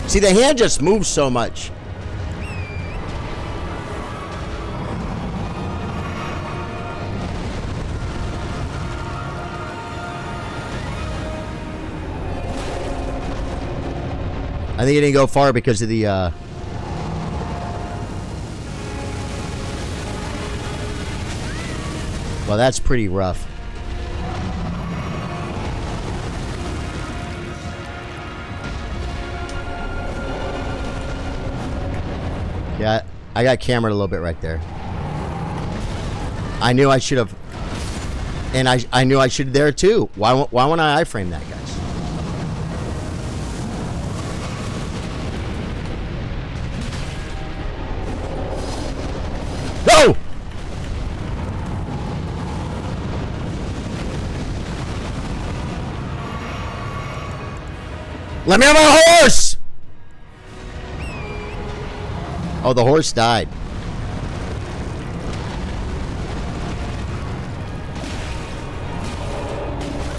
See, the hand just moves so much. I think it didn't go far because of the well, that's pretty rough. Yeah, I got cameraed a little bit right there. I knew I should have, and I knew I should there too. Why won't I iframe that, guys? No! Let me have my horse! Oh, the horse died.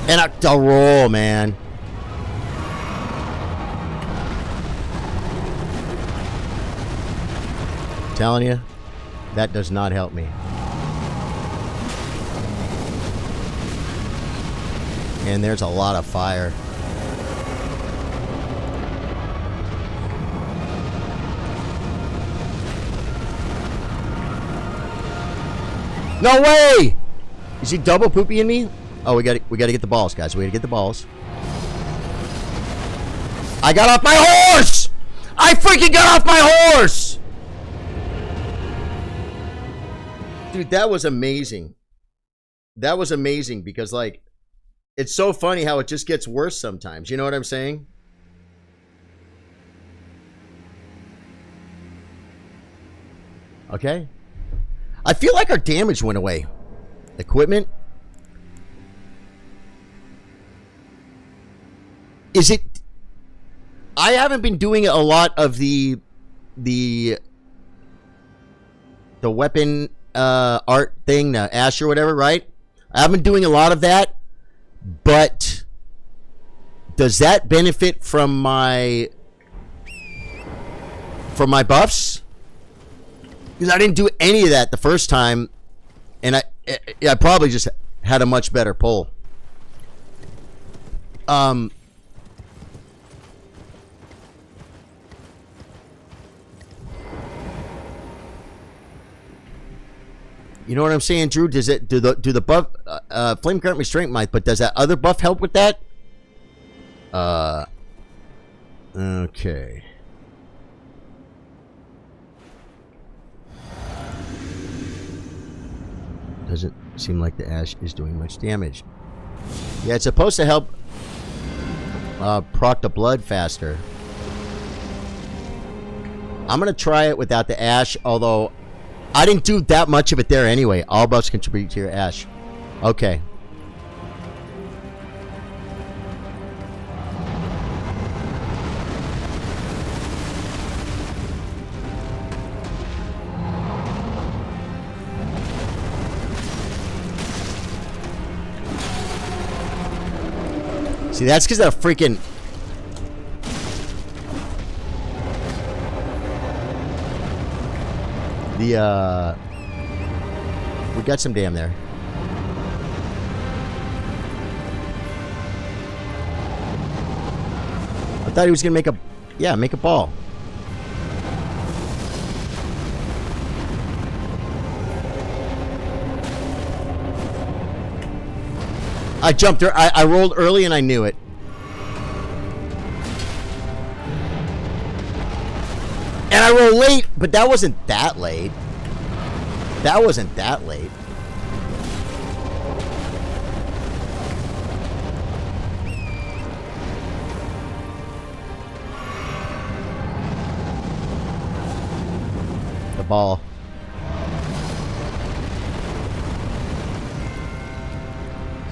And a roll, man. Telling you, that does not help me. And there's a lot of fire. No way! Is he double pooping me? Oh, we gotta get the balls, guys. We gotta get the balls. I got off my horse! I freaking got off my horse! Dude, that was amazing. That was amazing because, like, it's so funny how it just gets worse sometimes. You know what I'm saying? Okay. I feel like our damage went away. Equipment. Is it... I haven't been doing a lot of the weapon art thing, Ash or whatever, right? I haven't been doing a lot of that, but does that benefit from my buffs? Because I didn't do any of that the first time, and I probably just had a much better pull. You know what I'm saying, Drew? Does it do the buff flame current restraint might, but does that other buff help with that? Okay. Doesn't seem like the ash is doing much damage. Yeah, it's supposed to help proc the blood faster. I'm gonna try it without the ash, although I didn't do that much of it there anyway. All buffs contribute to your ash. Okay. See, that's because of freaking... we got some damn there. I thought he was gonna make a ball. I jumped her. I rolled early and I knew it. And I rolled late, but that wasn't that late. That wasn't that late. The ball.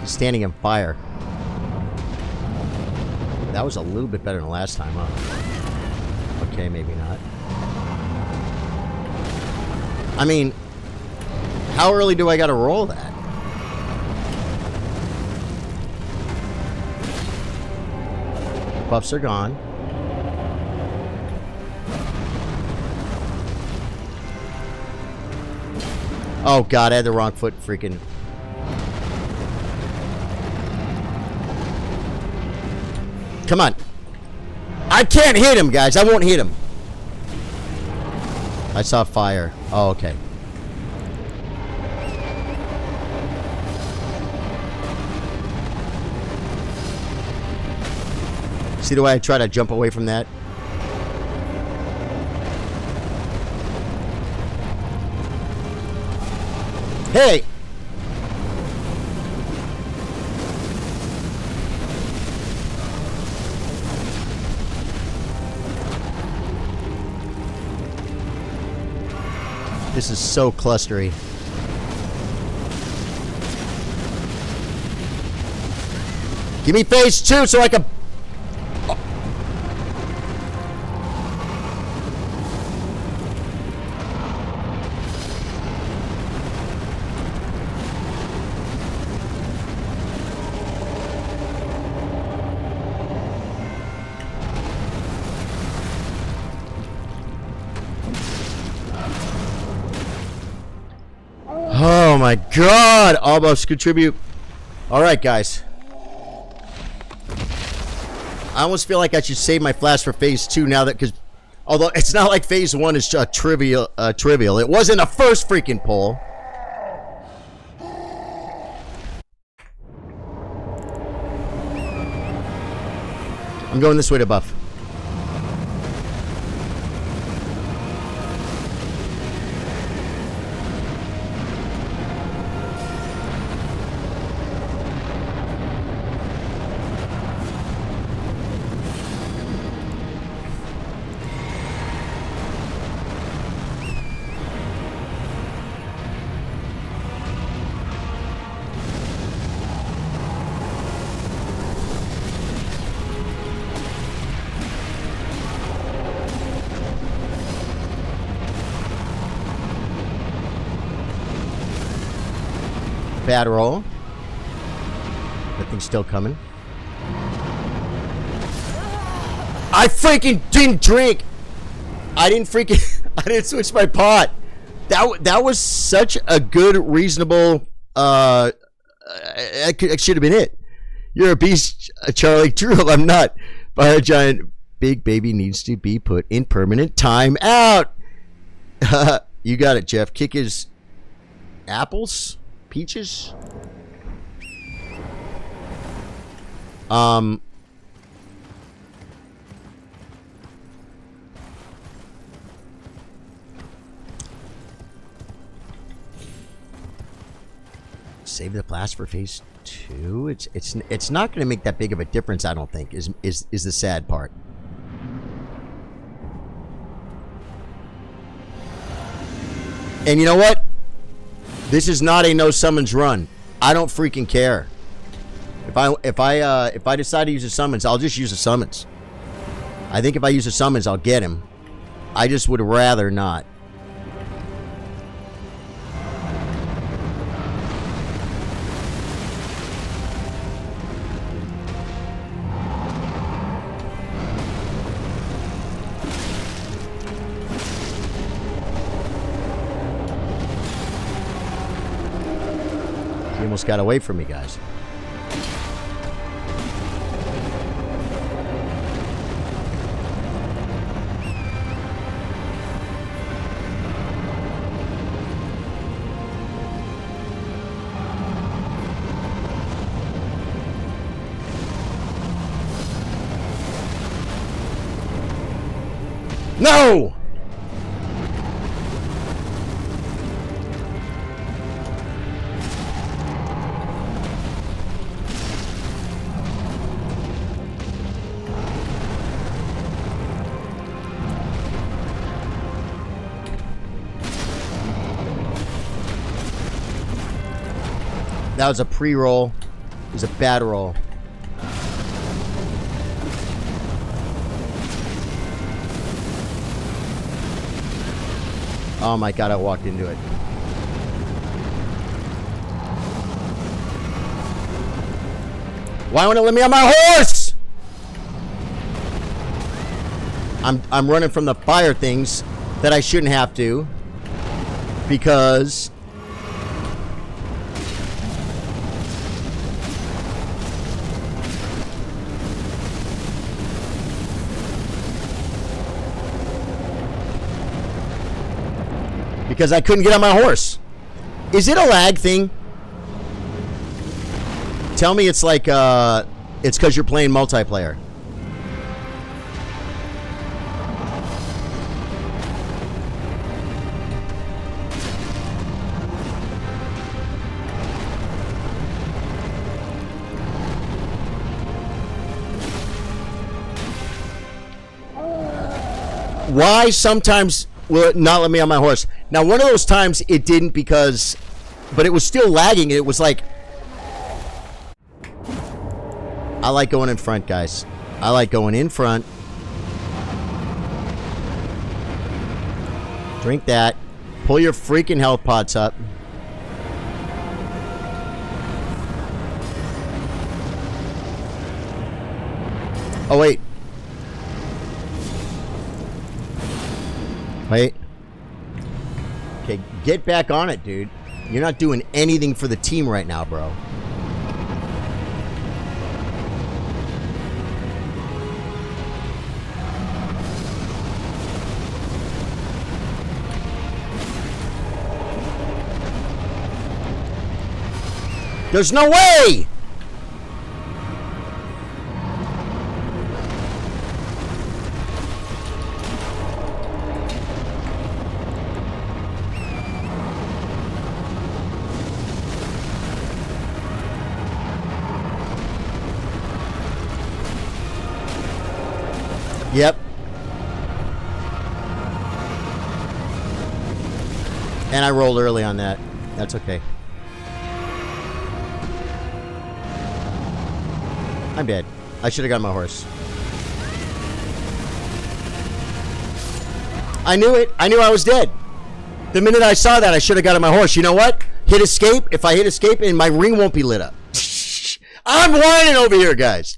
He's standing in fire. That was a little bit better than last time, huh? Okay, maybe not. I mean, how early do I gotta roll that? Buffs are gone. Oh god, I had the wrong foot freaking... Come on. I can't hit him, guys. I won't hit him. I saw fire. Oh, okay. See the way I try to jump away from that? Hey! This is so clustery. Give me phase 2 so I can... Oh my god! Almost contribute. Alright, guys. I almost feel like I should save my flash for phase 2 now that, because although it's not like phase 1 is trivial. It wasn't a first freaking poll. I'm going this way to buff. Bad roll. That thing's still coming. I freaking didn't drink. I didn't switch my pot. That was such a good, reasonable. It should have been it. You're a beast, Charlie. True, I'm not. Fire giant, big baby needs to be put in permanent time out. You got it, Jeff. Kick his apples. Peaches? Save the blast for phase 2. It's not going to make that big of a difference, I don't think. Is the sad part. And you know what? This is not a no summons run. I don't freaking care. If I decide to use a summons, I'll just use a summons. I think if I use a summons, I'll get him. I just would rather not. Almost got away from me, guys. No! That was a pre-roll. It was a bad roll. Oh my god, I walked into it. Why won't it let me on my horse? I'm running from the fire things that I shouldn't have to. Because I couldn't get on my horse. Is it a lag thing? Tell me it's like, it's because you're playing multiplayer. Why sometimes will it not let me on my horse? Now, one of those times it didn't because, but it was still lagging. It was like, I like going in front, guys. I like going in front. Drink that. Pull your freaking health pots up. Oh, wait. Wait. Okay, get back on it, dude. You're not doing anything for the team right now, bro. There's no way! Yep. And I rolled early on that. That's okay. I'm dead. I should have got my horse. I knew it. I knew I was dead. The minute I saw that, I should have got on my horse. You know what? Hit escape. If I hit escape, and my ring won't be lit up. I'm whining over here, guys.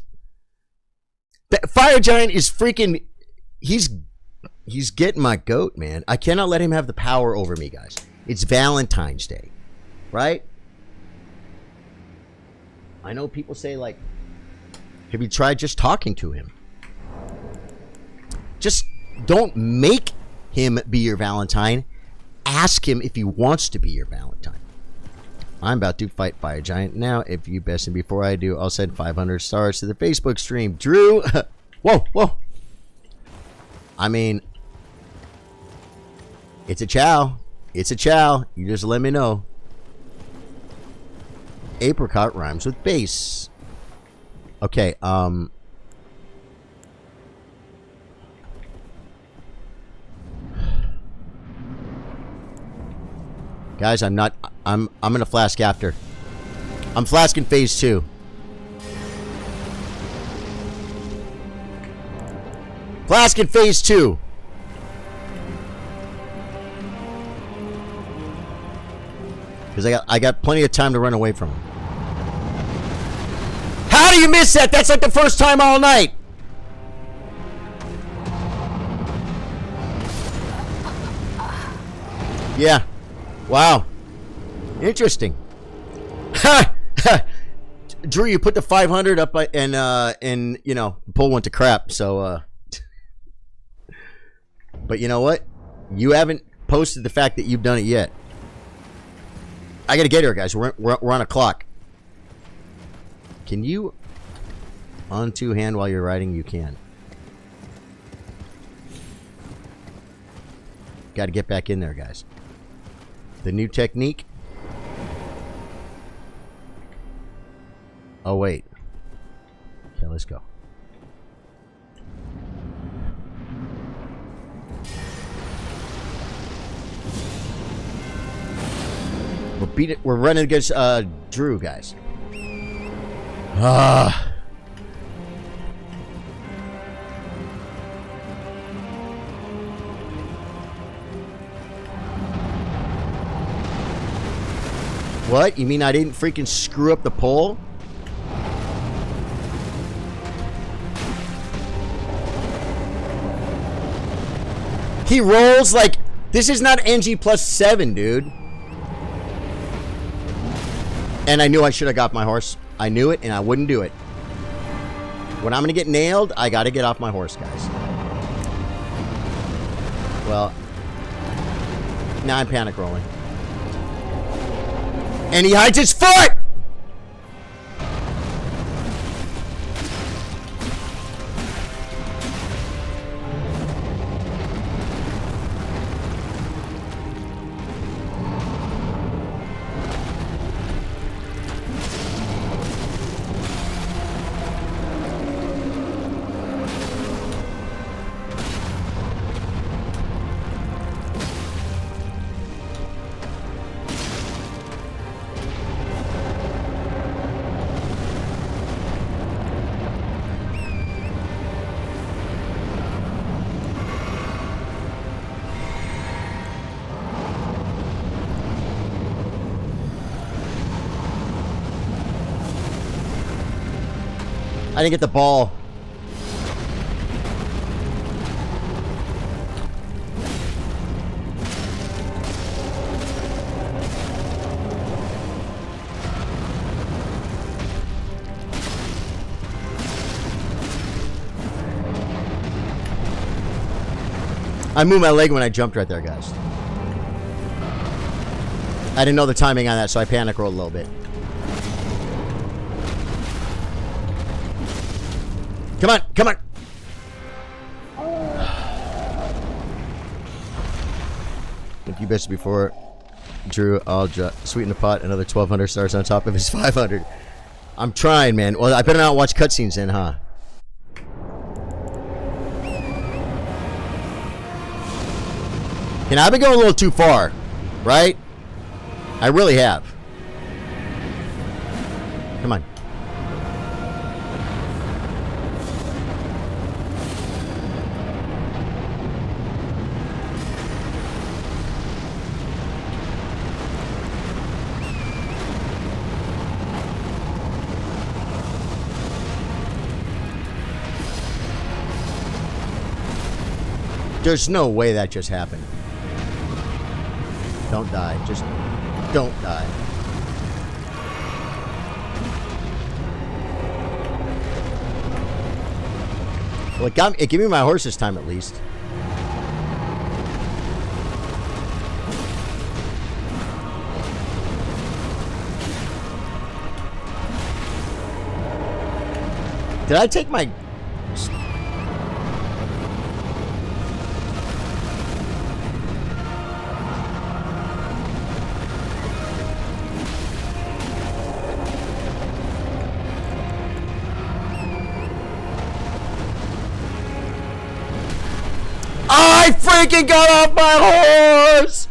The Fire Giant is freaking... He's getting my goat, man. I cannot let him have the power over me, guys. It's Valentine's Day. Right? I know people say, like... Have you tried just talking to him? Just don't make him be your Valentine. Ask him if he wants to be your Valentine. I'm about to fight Fire Giant now. If you best, and before I do, I'll send 500 stars to the Facebook stream. Drew! Whoa, whoa. I mean, it's a chow. It's a chow. You just let me know. Apricot rhymes with base. Okay, guys, I'm gonna flask after. I'm flasking phase 2. Flask in phase 2. Because I got plenty of time to run away from him. How do you miss that? That's like the first time all night. Yeah. Wow. Interesting. Drew, you put the 500 up and you know, pull went to crap. So but you know what? You haven't posted the fact that you've done it yet. I gotta get here, guys. We're on a clock. Can you on two hand while you're riding? You can. Got to get back in there, guys. The new technique. Oh wait. Okay, let's go. We're beat it. We're running against Drew, guys. What? You mean I didn't freaking screw up the pole? He rolls like... This is not NG plus 7, dude. And I knew I should have got my horse. I knew it, and I wouldn't do it. When I'm going to get nailed, I got to get off my horse, guys. Well, now I'm panic rolling. And he hides his foot! I didn't get the ball. I moved my leg when I jumped right there, guys. I didn't know the timing on that, so I panic rolled a little bit. Come on, come on. If you bitched before, Drew, I'll sweeten the pot. Another 1,200 stars on top of his 500. I'm trying, man. Well, I better not watch cutscenes then, huh? And I've been going a little too far, right? I really have. Come on. There's no way that just happened. Don't die. Just don't die. Well, give me my horse this time at least. Did I take my... I freaking got off my horse!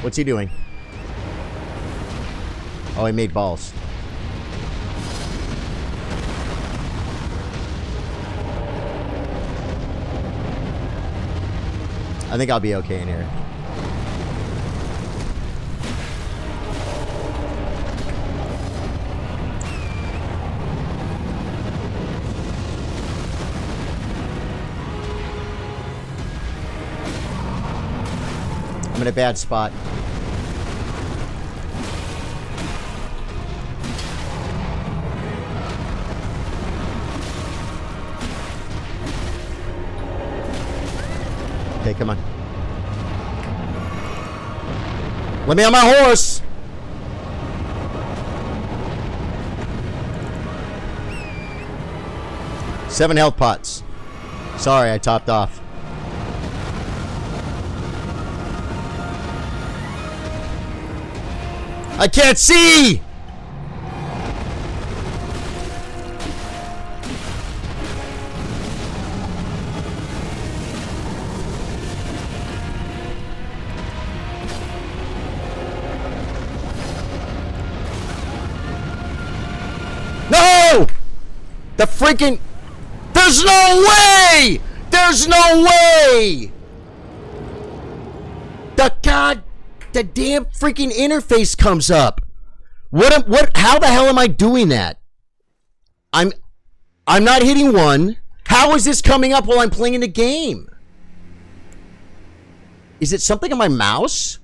What's he doing? Oh, he made balls. I think I'll be okay in here. I'm in a bad spot. Okay, come on. Let me on my horse. Seven health pots. Sorry, I topped off. I can't see! No! The freaking... There's no way! There's no way! The damn freaking interface comes up. How the hell am I doing that? I'm not hitting one. How is this coming up while I'm playing the game? Is it something on my mouse?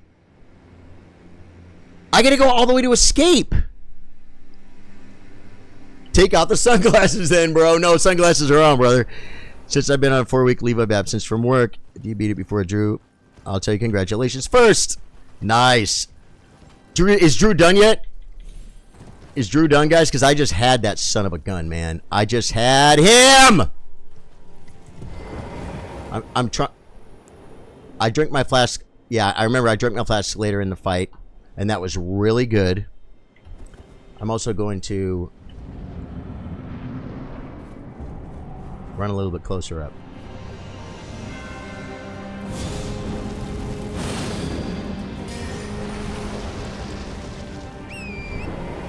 I gotta go all the way to escape. Take out the sunglasses then, bro. No, sunglasses are on, brother. Since I've been on a 4-week leave of absence from work, if you beat it before Drew, I'll tell you congratulations first. Nice. Is Drew done yet? Is Drew done, guys? Because I just had that son of a gun, man. I just had him. I'm trying. I drank my flask. Yeah, I remember I drank my flask later in the fight, and that was really good. I'm also going to run a little bit closer up.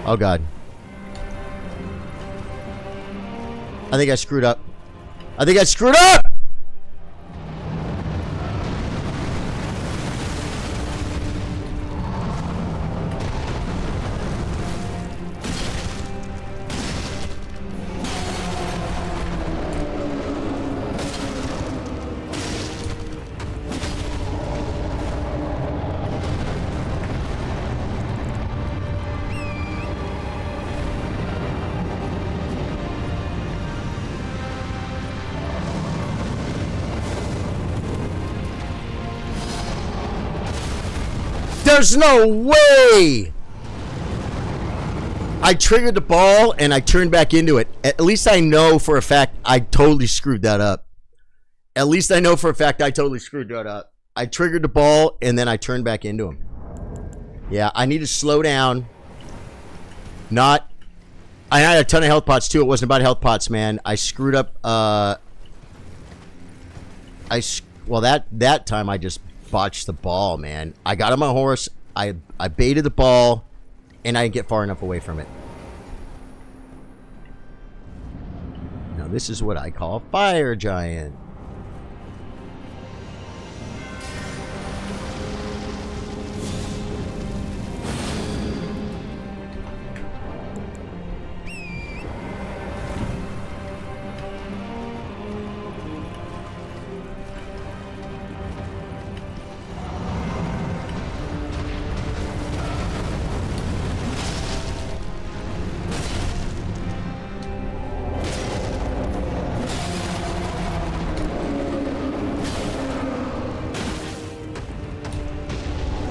Oh, God. I think I screwed up. I think I screwed up! There's no way! I triggered the ball and I turned back into it. At least I know for a fact I totally screwed that up. At least I know for a fact I totally screwed that up. I triggered the ball and then I turned back into him. Yeah, I need to slow down. Not... I had a ton of health pots too. It wasn't about health pots, man. I screwed up... well, that time I just botched the ball, man. I got on my horse. I baited the ball. And I didn't get far enough away from it. Now this is what I call Fire Giant.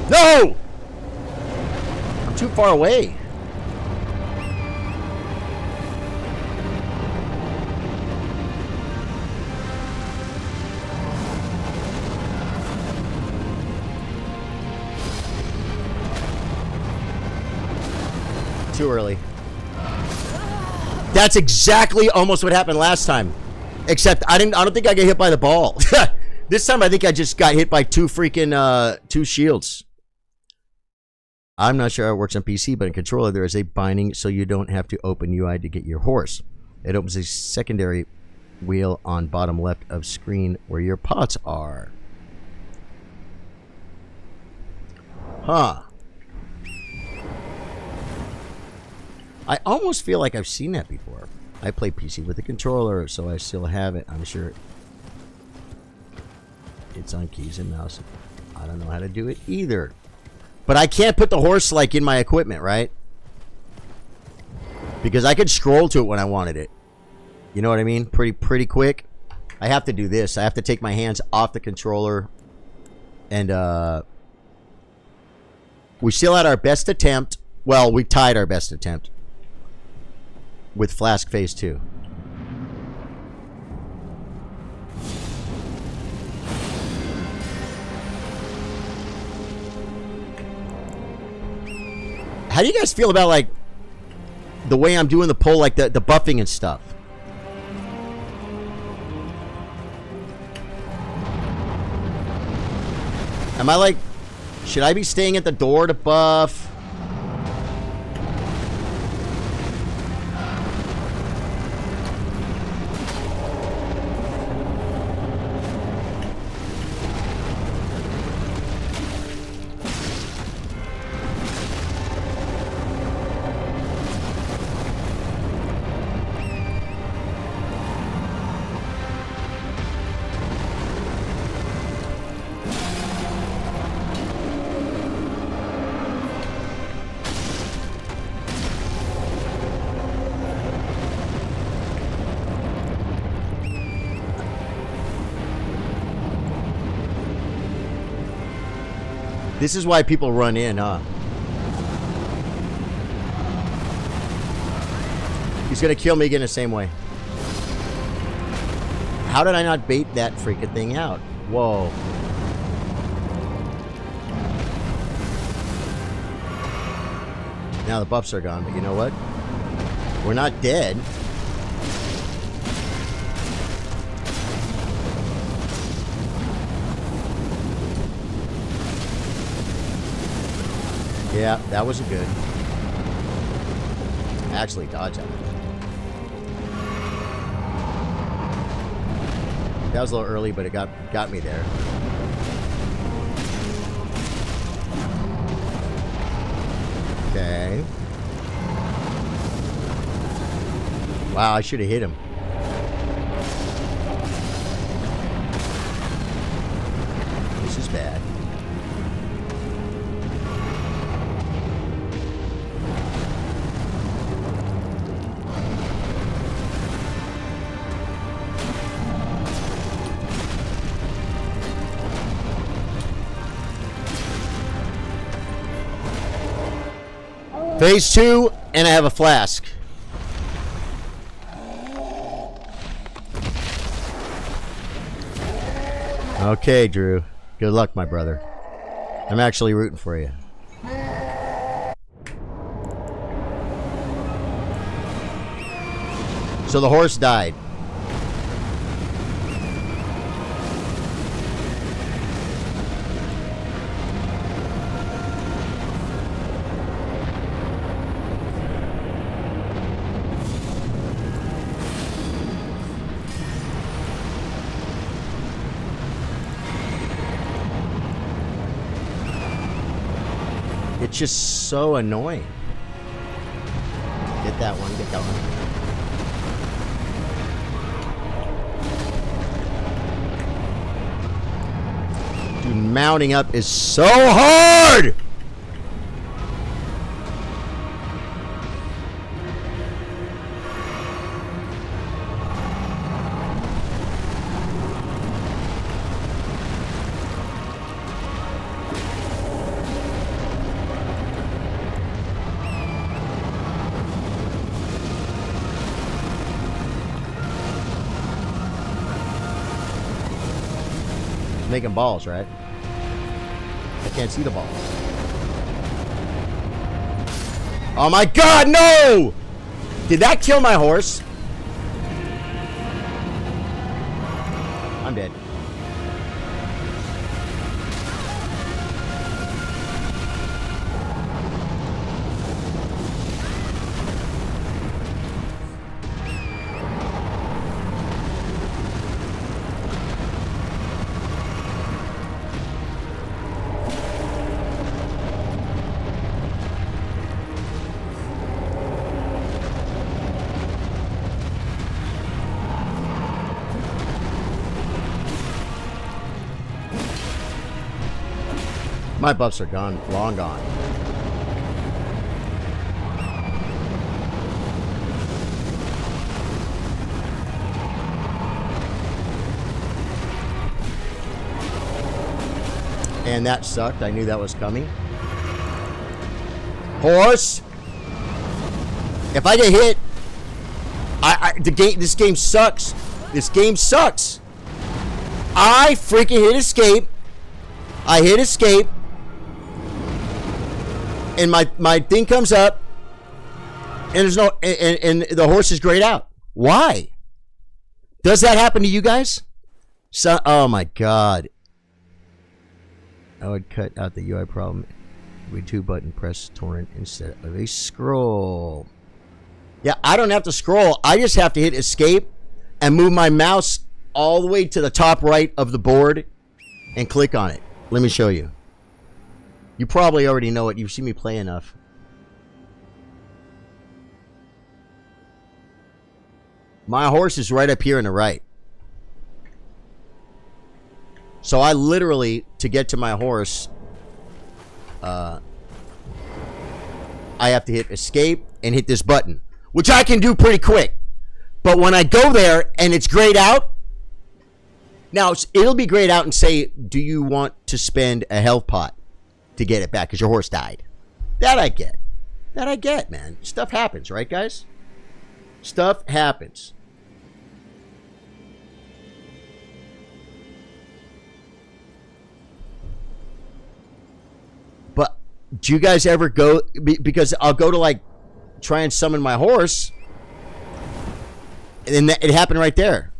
No! I'm too far away. Too early. That's exactly almost what happened last time. Except I don't think I get hit by the ball. This time I think I just got hit by two freaking two shields. I'm not sure how it works on PC, but in controller there is a binding so you don't have to open UI to get your horse. It opens a secondary wheel on bottom left of screen where your pots are. Huh. I almost feel like I've seen that before. I play PC with a controller, so I still have it. I'm sure it's on keys and mouse. I don't know how to do it either. But I can't put the horse, like, in my equipment, right? Because I could scroll to it when I wanted it. You know what I mean? Pretty quick. I have to do this. I have to take my hands off the controller. And, we still had our best attempt. Well, we tied our best attempt. With Flask Phase 2. How do you guys feel about, like, the way I'm doing the poll, like the buffing and stuff? Am I like, should I be staying at the door to buff? This is why people run in, huh? He's gonna kill me again the same way. How did I not bait that freaking thing out? Whoa. Now the buffs are gone, but you know what? We're not dead. Yeah, that was a good. Actually, dodge out. That was a little early, but it got me there. Okay. Wow, I should have hit him. This is bad. Phase 2, and I have a flask. Okay, Drew. Good luck, my brother. I'm actually rooting for you. So the horse died. It's just so annoying. Get that one, get that one. Dude, mounting up is so hard! Making balls, right? I can't see the balls. Oh my god, no! Did that kill my horse? I'm dead. My buffs are gone, long gone. And that sucked. I knew that was coming. Horse! If I get hit, this game sucks. This game sucks. I freaking hit escape. I hit escape. And my thing comes up, and there's no, and the horse is grayed out. Why? Does that happen to you guys? So, oh my god. I would cut out the UI problem with 2-button press torrent instead of a scroll. Yeah, I don't have to scroll. I just have to hit escape and move my mouse all the way to the top right of the board and click on it. Let me show you. You probably already know it. You've seen me play enough. My horse is right up here on the right. So I literally, to get to my horse, I have to hit escape and hit this button, which I can do pretty quick. But when I go there and it's grayed out, now it'll be grayed out and say, do you want to spend a health pot to get it back because your horse died? That I get. That I get, man. Stuff happens, right, guys? Stuff happens. But do you guys ever go, because I'll go to like try and summon my horse, and then it happened right there.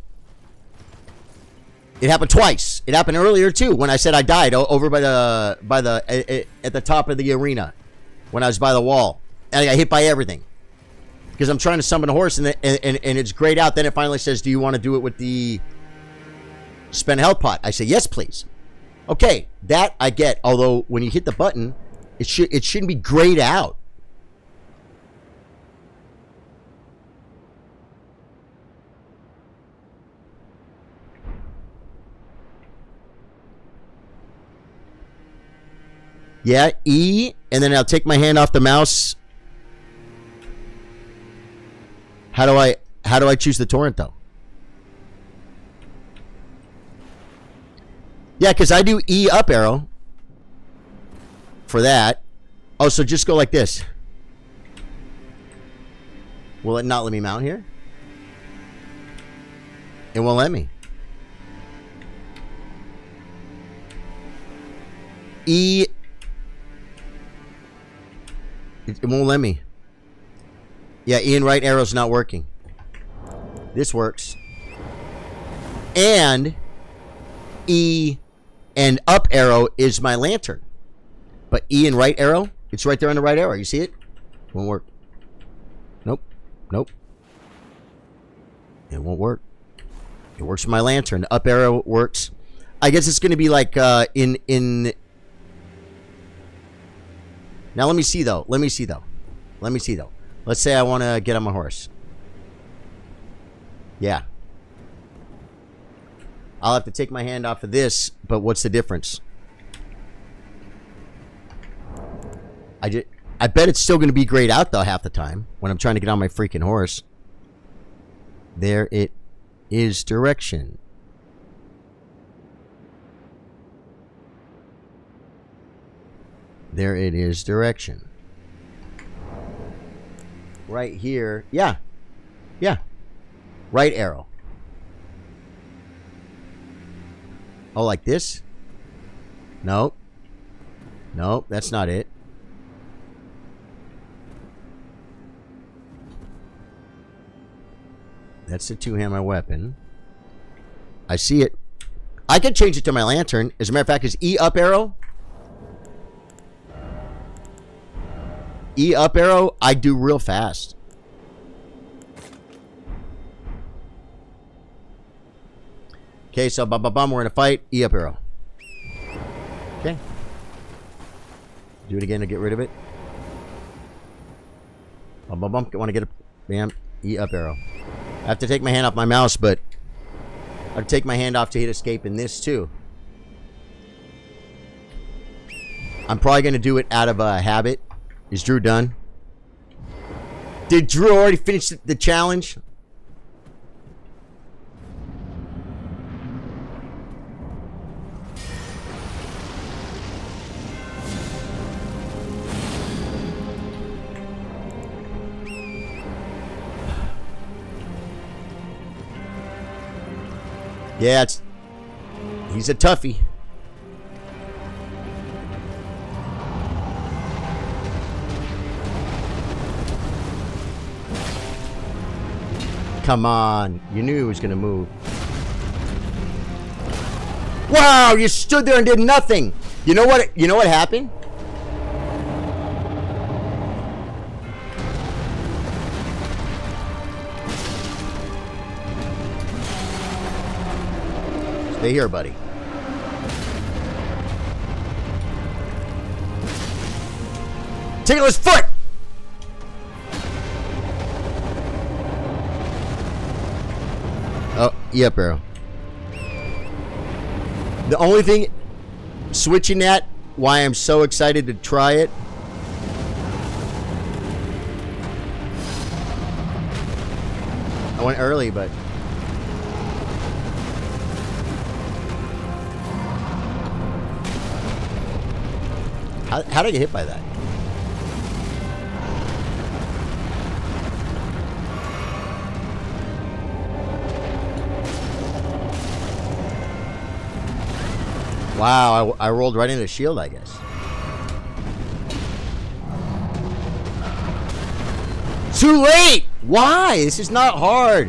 It happened twice. It happened earlier too when I said I died over by the at the top of the arena when I was by the wall, and I got hit by everything because I'm trying to summon a horse and it's grayed out. Then it finally says, "Do you want to do it with the spend health pot?" I say, "Yes, please." Okay, that I get. Although when you hit the button, it shouldn't be grayed out. Yeah, E, and then I'll take my hand off the mouse. How do I choose the torrent though? Yeah, because I do E up arrow for that. Oh, so just go like this. Will it not let me mount here? It won't let me. E. It won't let me. Yeah, E and right arrow's not working. This works. And E and up arrow is my lantern. But E and right arrow, it's right there on the right arrow. You see it? Won't work. Nope. Nope. It won't work. It works with my lantern. The up arrow works. I guess it's going to be like in... Now let me see though. Let me see though. Let's say I want to get on my horse. Yeah. I'll have to take my hand off of this, but what's the difference? I bet it's still going to be grayed out though half the time when I'm trying to get on my freaking horse. There it is, direction. There it is, direction. Right here. Yeah. Yeah. Right arrow. Oh, like this? Nope. Nope, that's not it. That's the two-hammer weapon. I see it. I can change it to my lantern. As a matter of fact, is E up arrow? E up arrow, I do real fast. Okay, so we're in a fight. E up arrow. Okay. Do it again to get rid of it. Want to get a bam. E up arrow. I have to take my hand off my mouse, but I have to take my hand off to hit escape in this too. I'm probably going to do it out of a habit. Is Drew done? Did Drew already finish the challenge? Yeah, he's a toughie. Come on. You knew he was going to move. Wow, you stood there and did nothing. You know what happened? Stay here, buddy. Tickle his foot! Oh, yep, arrow. The only thing switching that, why I'm so excited to try it. I went early, but how did I get hit by that? Wow, I rolled right into the shield, I guess. Too late! Why? This is not hard.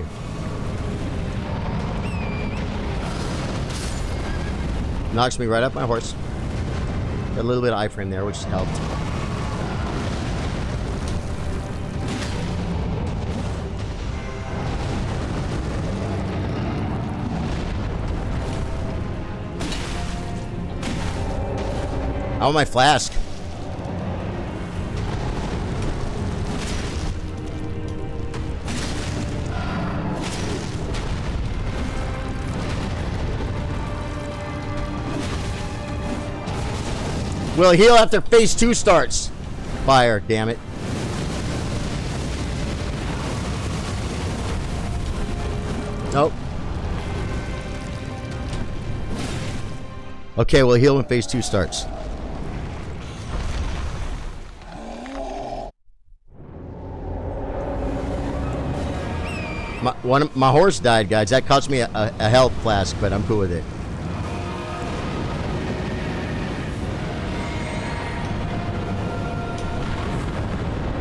Knocks me right off my horse. Got a little bit of iframe there, which helped. I want my flask. We'll heal after phase 2 starts. Fire, damn it. Nope. Okay, we'll heal when phase 2 starts. My horse died, guys. That cost me a health flask, but I'm cool with it.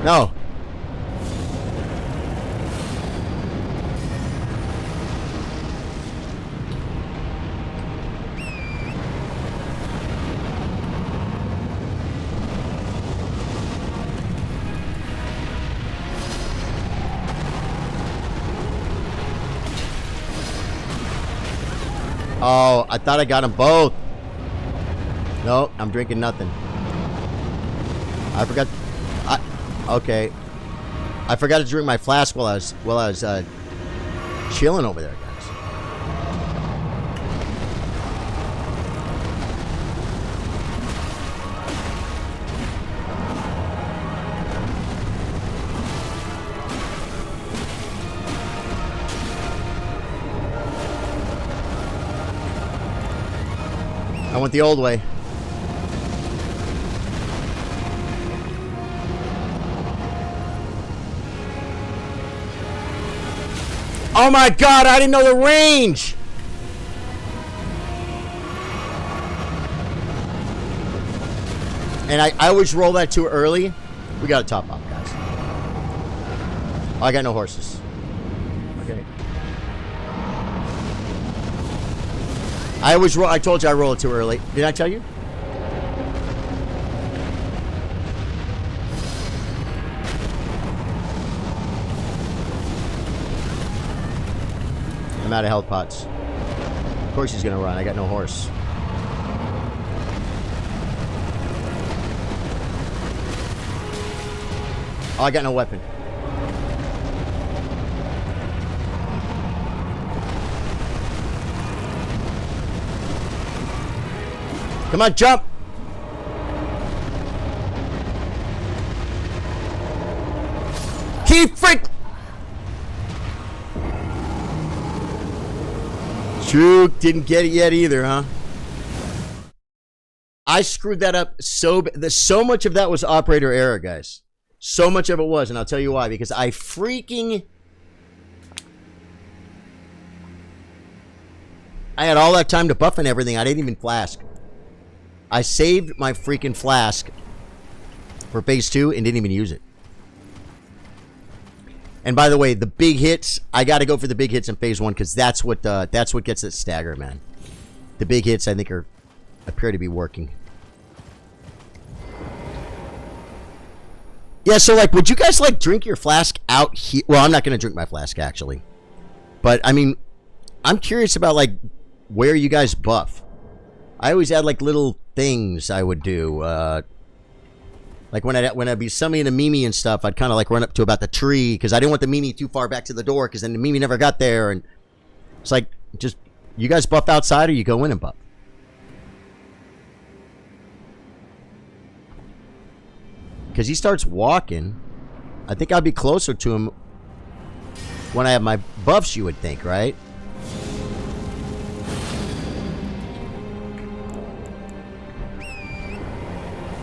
No. Oh, I thought I got them both. No, I'm drinking nothing. I forgot. Okay. I forgot to drink my flask while I was chilling over there, guys. I went the old way. Oh my god, I didn't know the range! And I always roll that too early. We gotta top off, guys. Oh, I got no horses. Okay. I told you I roll it too early. Did I tell you? I'm out of health pots. Of course he's gonna run. I got no horse. Oh, I got no weapon. Come on, jump! Keep frick! Shoot, didn't get it yet either, huh? I screwed that up so much of that was operator error, guys. So much of it was, and I'll tell you why. Because I had all that time to buff and everything. I didn't even flask. I saved my freaking flask for phase 2 and didn't even use it. And by the way, the big hits, I got to go for the big hits in phase 1 because that's what gets it stagger, man. The big hits, I think, appear to be working. Yeah, so like, would you guys like drink your flask out here? Well, I'm not going to drink my flask actually, but I mean, I'm curious about like where you guys buff. I always had like little things I would do. Like when I'd be summoning a Mimi and stuff, I'd kind of like run up to about the tree because I didn't want the Mimi too far back to the door because then the Mimi never got there. And it's like, just, you guys buff outside or you go in and buff? Because he starts walking. I think I'll be closer to him when I have my buffs, you would think, right?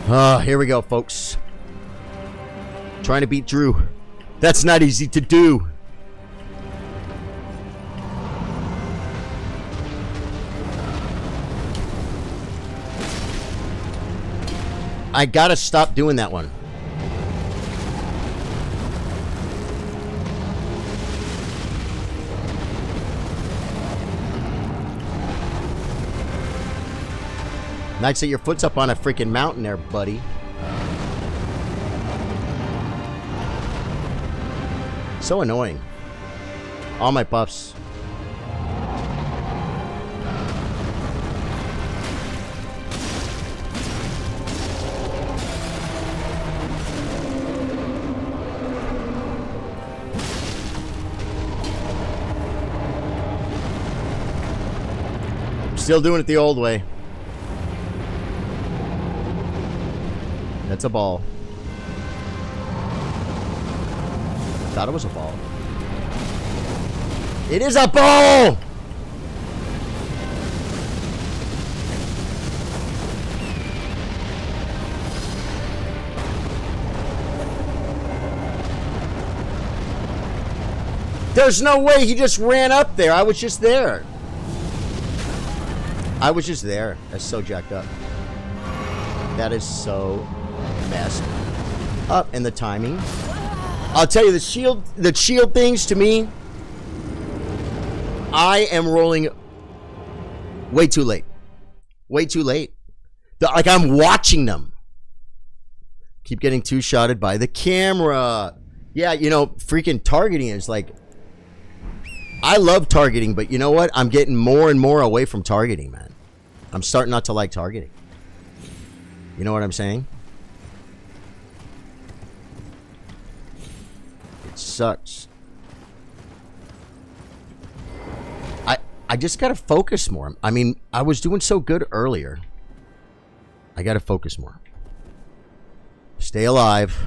Oh, here we go, folks. Trying to beat Drew. That's not easy to do. I gotta stop doing that one. Nice that your foot's up on a freaking mountain there, buddy. So annoying. All my buffs. Still doing it the old way. That's a ball. Thought it was a ball. It is a ball! There's no way he just ran up there. I was just there. I was just there. That's so jacked up. That is so messed up. And the timing. I'll tell you, the shield things to me, I am rolling way too late. Way too late. Like I'm watching them. Keep getting two-shotted by the camera. Yeah, you know, freaking targeting is like... I love targeting, but you know what? I'm getting more and more away from targeting, man. I'm starting not to like targeting. You know what I'm saying? It sucks. I just gotta focus more. I mean, I was doing so good earlier. I gotta focus more. Stay alive.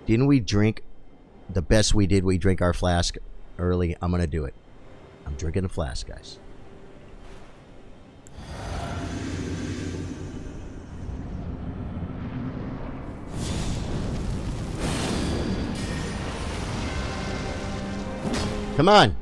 Didn't we drink the best we did? We drank our flask early. I'm gonna do it. I'm drinking a flask, guys. Come on.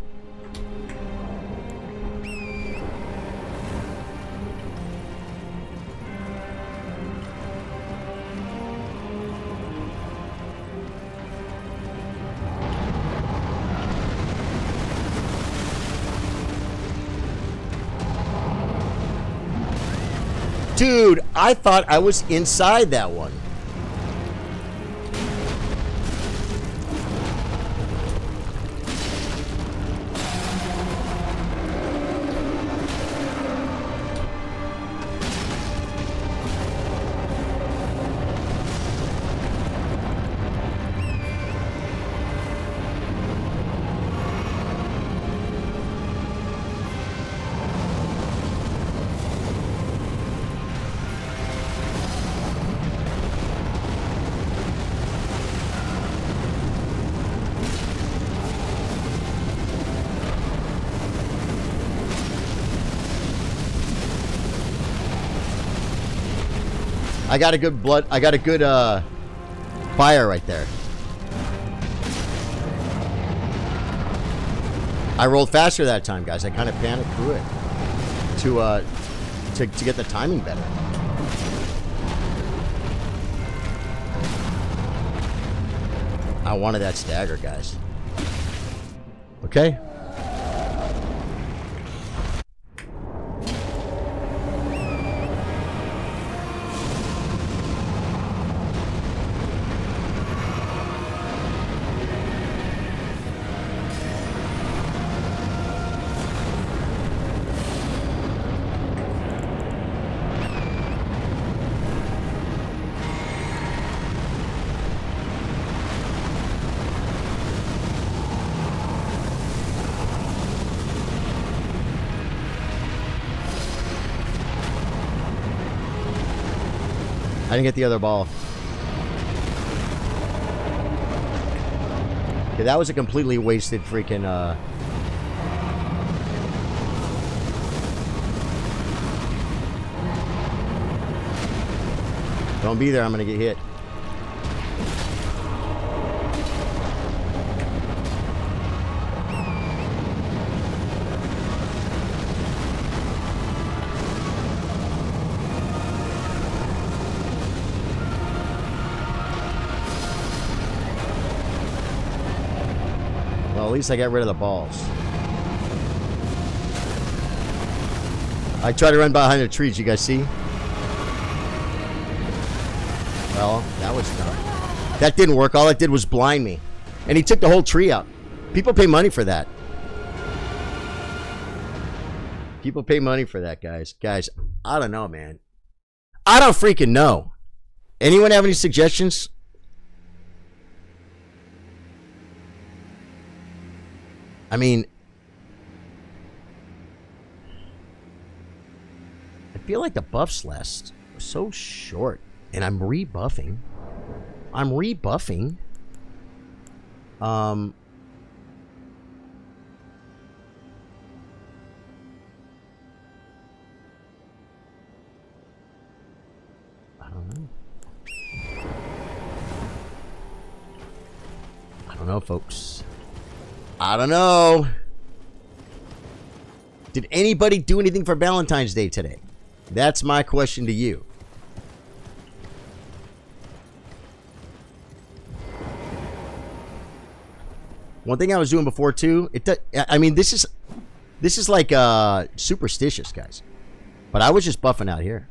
Dude, I thought I was inside that one. I got a good fire right there. I rolled faster that time, guys. I kind of panicked through it to get the timing better. I wanted that stagger, guys. Okay. I didn't get the other ball. Okay, that was a completely wasted freaking, Don't be there, I'm gonna get hit. Well, at least I got rid of the balls. I tried to run behind the trees, you guys see? Well, that was dumb. That didn't work. All it did was blind me. And he took the whole tree out. People pay money for that. People pay money for that, guys. Guys, I don't know, man. I don't freaking know. Anyone have any suggestions? I mean, I feel like the buffs last so short. And I'm rebuffing. I'm rebuffing. I don't I don't know, folks. I don't know. Did anybody do anything for Valentine's Day today? That's my question to you. One thing I was doing before too, I mean, this is like superstitious, guys. But I was just buffing out here.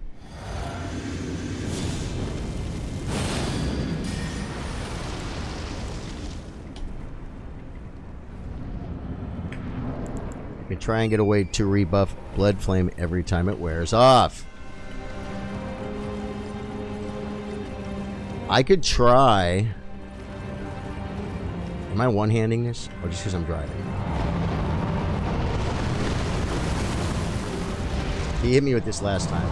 You can try and get away to rebuff Blood Flame every time it wears off. I could try. Am I one-handing this? Or just because I'm driving? He hit me with this last time.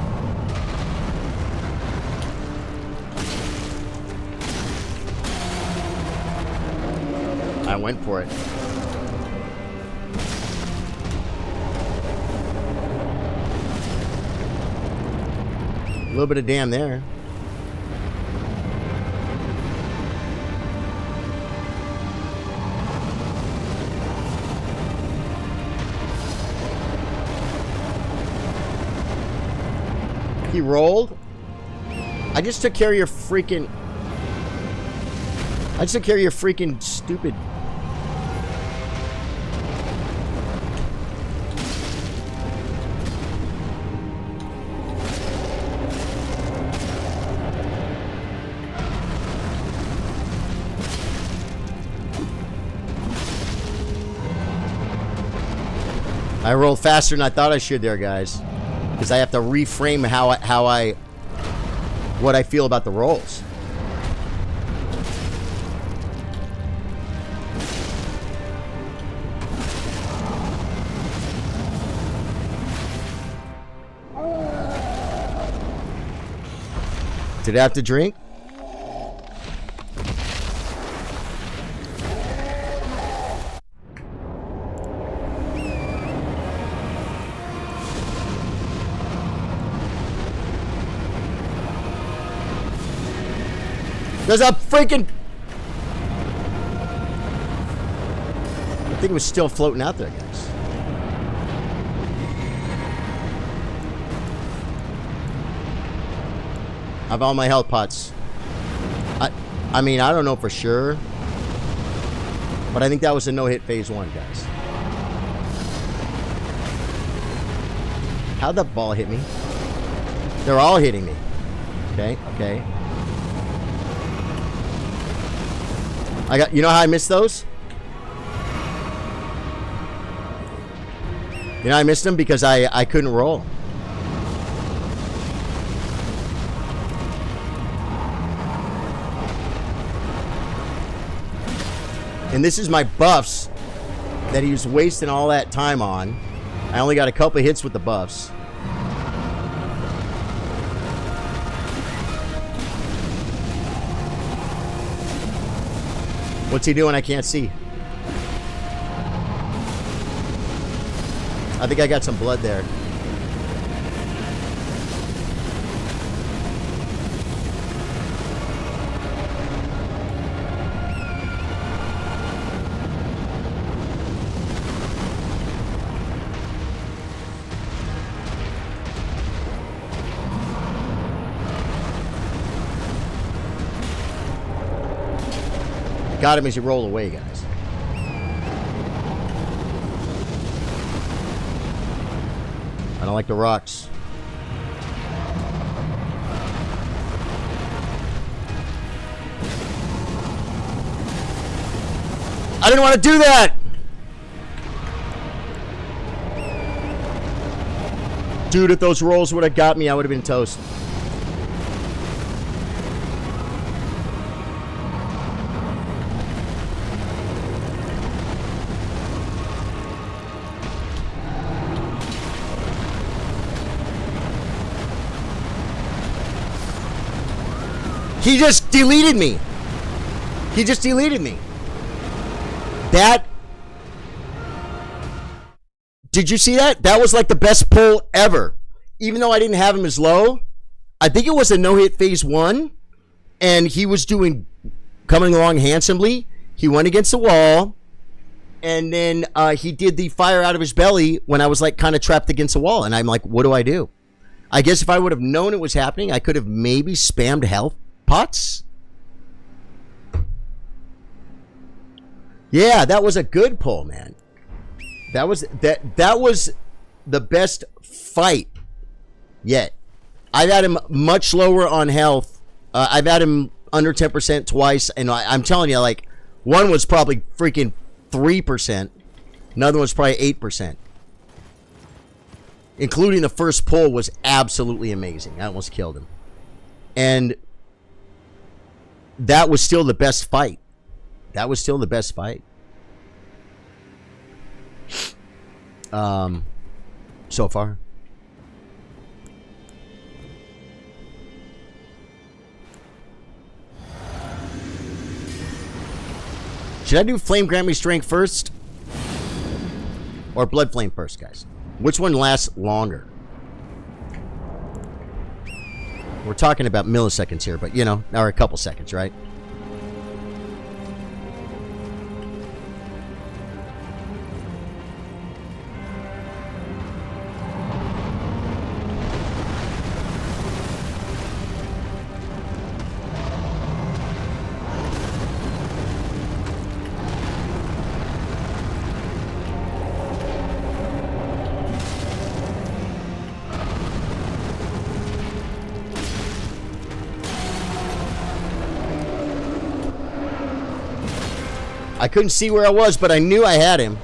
I went for it. A little bit of damn there. He rolled. I just took care of your freaking... I just took care of your freaking stupid... I rolled faster than I thought I should there, guys. Because I have to reframe what I feel about the rolls. Did I have to drink? There's a freaking... I think it was still floating out there, guys. I have all my health pots. I mean, I don't know for sure. But I think that was a no-hit phase one, guys. How'd that ball hit me? They're all hitting me. Okay, okay. I got, you know how I missed those? You know I missed them because I couldn't roll. And this is my buffs that he was wasting all that time on. I only got a couple of hits with the buffs. What's he doing? I can't see. I think I got some blood there. Got him as you roll away, guys. I don't like the rocks. I didn't want to do that! Dude, if those rolls would have got me, I would have been toast. He just deleted me. He just deleted me. That... Did you see that? That was like the best pull ever. Even though I didn't have him as low, I think it was a no-hit phase 1, and he was coming along handsomely. He went against the wall, and then he did the fire out of his belly when I was like kind of trapped against the wall, and I'm like, what do I do? I guess if I would have known it was happening, I could have maybe spammed health pots. Yeah, that was a good pull, man. That was the best fight yet. I've had him much lower on health. I've had him under 10% twice, and I'm telling you, like, one was probably freaking 3%. Another was probably 8%. Including the first pull was absolutely amazing. I almost killed him. And that was still the best fight. That was still the best fight. So far. Should I do Flame Grant Me Strength first? Or Blood Flame first, guys? Which one lasts longer? We're talking about milliseconds here, but, you know, or a couple seconds, right? I couldn't see where I was, but I knew I had him.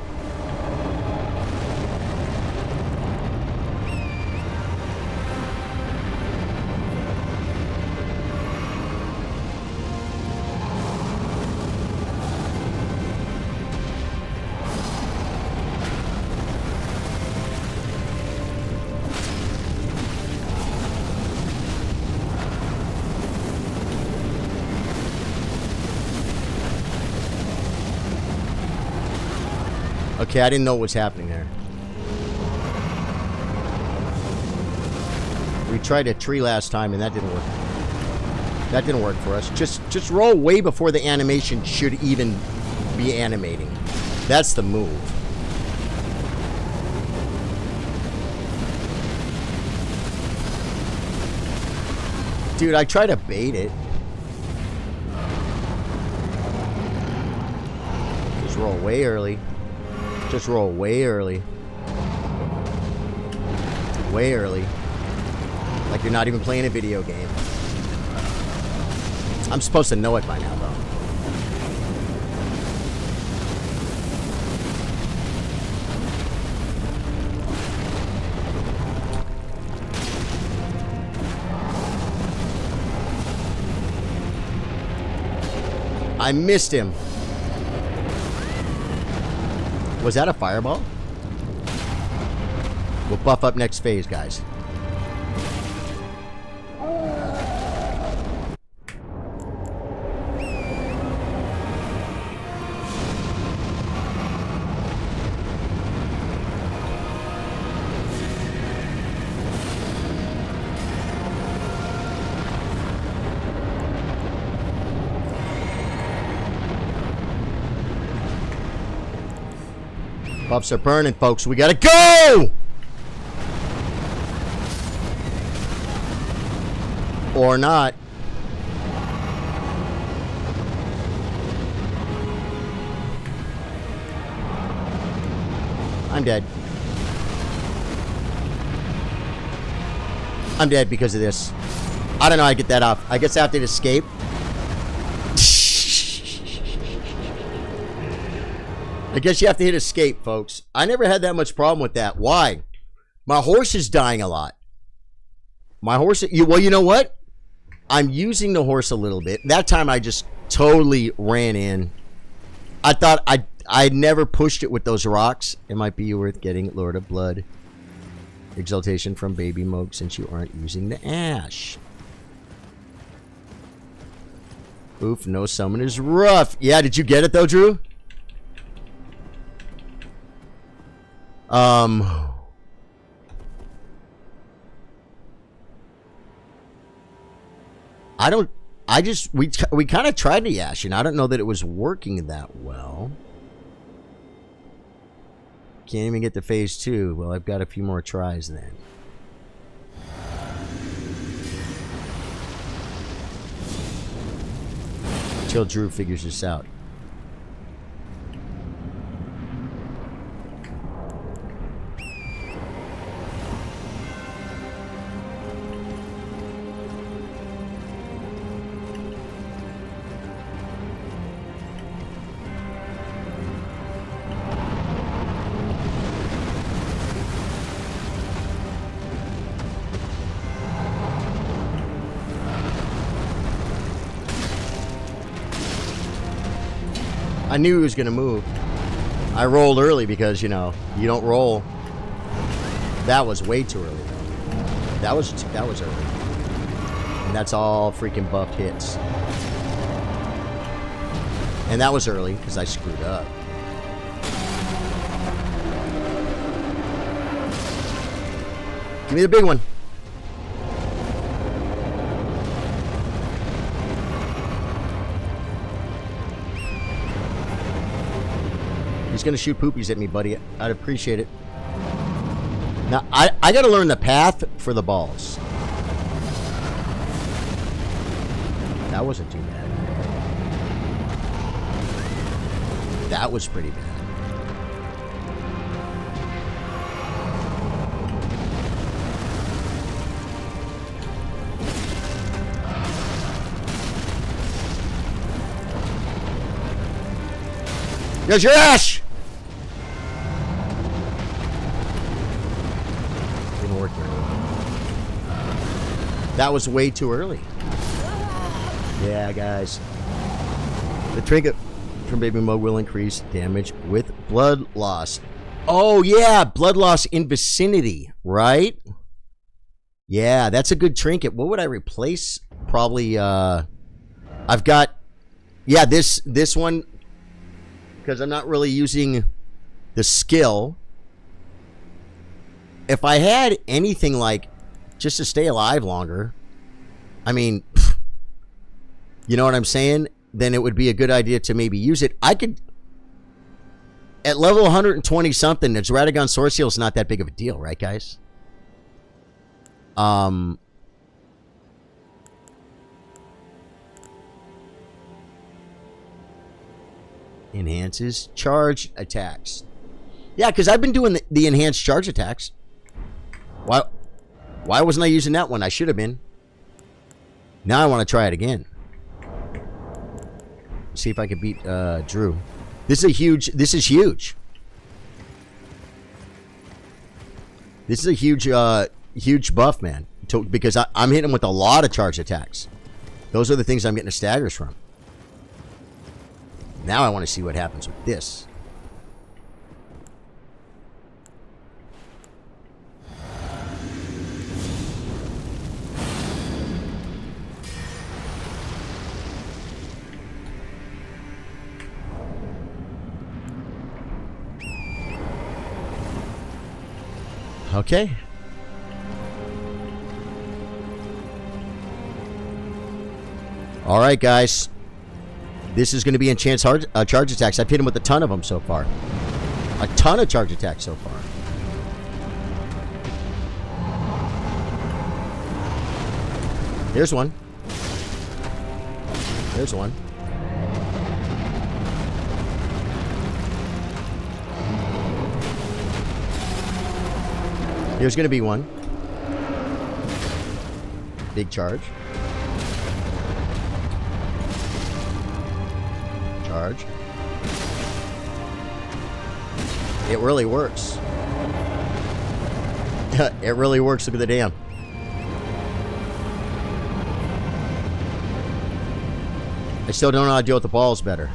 Okay, I didn't know what was happening there. We tried a tree last time and that didn't work. That didn't work for us. Just roll way before the animation should even be animating. That's the move. Dude, I try to bait it. Just roll way early. Just roll way early. Way early. Like you're not even playing a video game. I'm supposed to know it by now, though. I missed him. Was that a fireball? We'll buff up next phase, guys. Buffs are burning, folks. We gotta go! Or not. I'm dead. I'm dead because of this. I don't know how I get that off. I guess I have to escape. I guess you have to hit escape, folks. I never had that much problem with that. Why? My horse is dying a lot. My horse... Well, you know what? I'm using the horse a little bit. That time I just totally ran in. I thought I never pushed it with those rocks. It might be worth getting Lord of Blood exaltation from Baby Moke since you aren't using the ash. Oof, no summon is rough. Yeah, did you get it though, Drew? I don't. I just we kind of tried to yash, and I don't know that it was working that well. Can't even get to phase 2. Well, I've got a few more tries then. Until Drew figures this out. I knew he was going to move. I rolled early because, you know, you don't roll. That was way too early, though. That was early. And that's all freaking buffed hits. And that was early because I screwed up. Give me the big one. He's gonna shoot poopies at me, buddy. I'd appreciate it. Now, I gotta learn the path for the balls. That wasn't too bad. That was pretty bad. There's your ash! Didn't work very well. That was way too early. Yeah, guys. The trinket from baby mode will increase damage with blood loss. Oh, yeah. Blood loss in vicinity, right? Yeah, that's a good trinket. What would I replace? Probably, I've got... Yeah, this one... Because I'm not really using the skill. If I had anything like just to stay alive longer, I mean, you know what I'm saying? Then it would be a good idea to maybe use it. I could, at level 120 something, it's Radagon Sword Seal is not that big of a deal, right, guys? Enhances charge attacks. Yeah, because I've been doing the enhanced charge attacks. Why wasn't I using that one? I should have been. Now I want to try it again. See if I can beat Drew. This is huge. This is huge. This is a huge, huge buff, man. Because I'm hitting him with a lot of charge attacks. Those are the things I'm getting the staggers from. Now I want to see what happens with this. Okay. All right, guys. This is going to be enhanced charge attacks. I've hit him with a ton of them so far. A ton of charge attacks so far. Here's one. There's one. Here's going to be one. Big charge. Charge. It really works. It really works. Look at the dam. I still don't know how to deal with the balls better.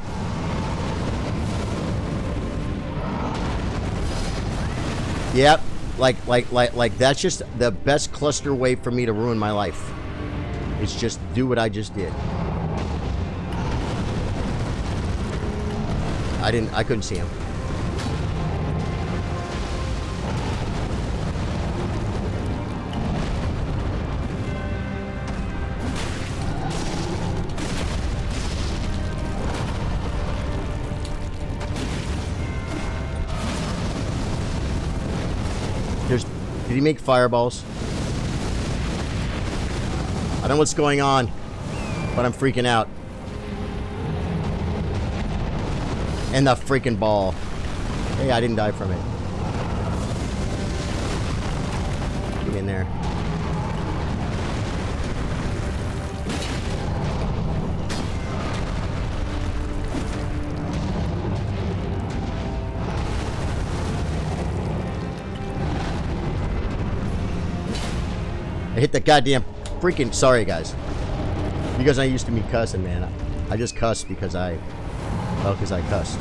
Yep. Like that's just the best cluster way for me to ruin my life. It's just do what I just did. I couldn't see him. he make fireballs? I don't know what's going on, but I'm freaking out. And the freaking ball. Hey, I didn't die from it. Get in there. I hit the goddamn freaking... Sorry, guys. You guys aren't used to me cussing, man. I just cussed because I... Well, because I cussed.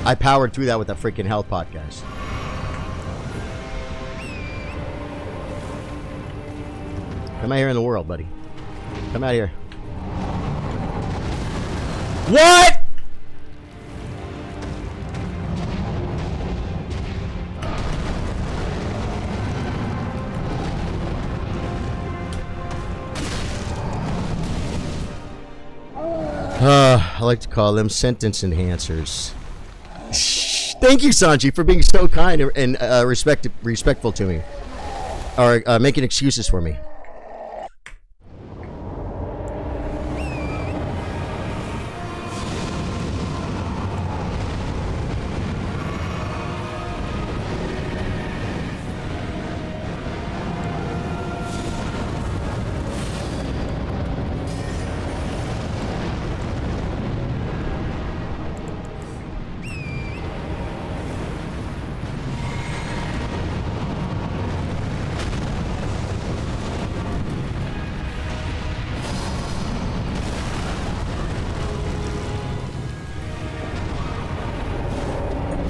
I powered through that with a freaking health pot, guys. Come out here in the world, buddy. Come out here. What? I like to call them sentence enhancers. Thank you, Sanji, for being so kind and respectful to me. Or making excuses for me.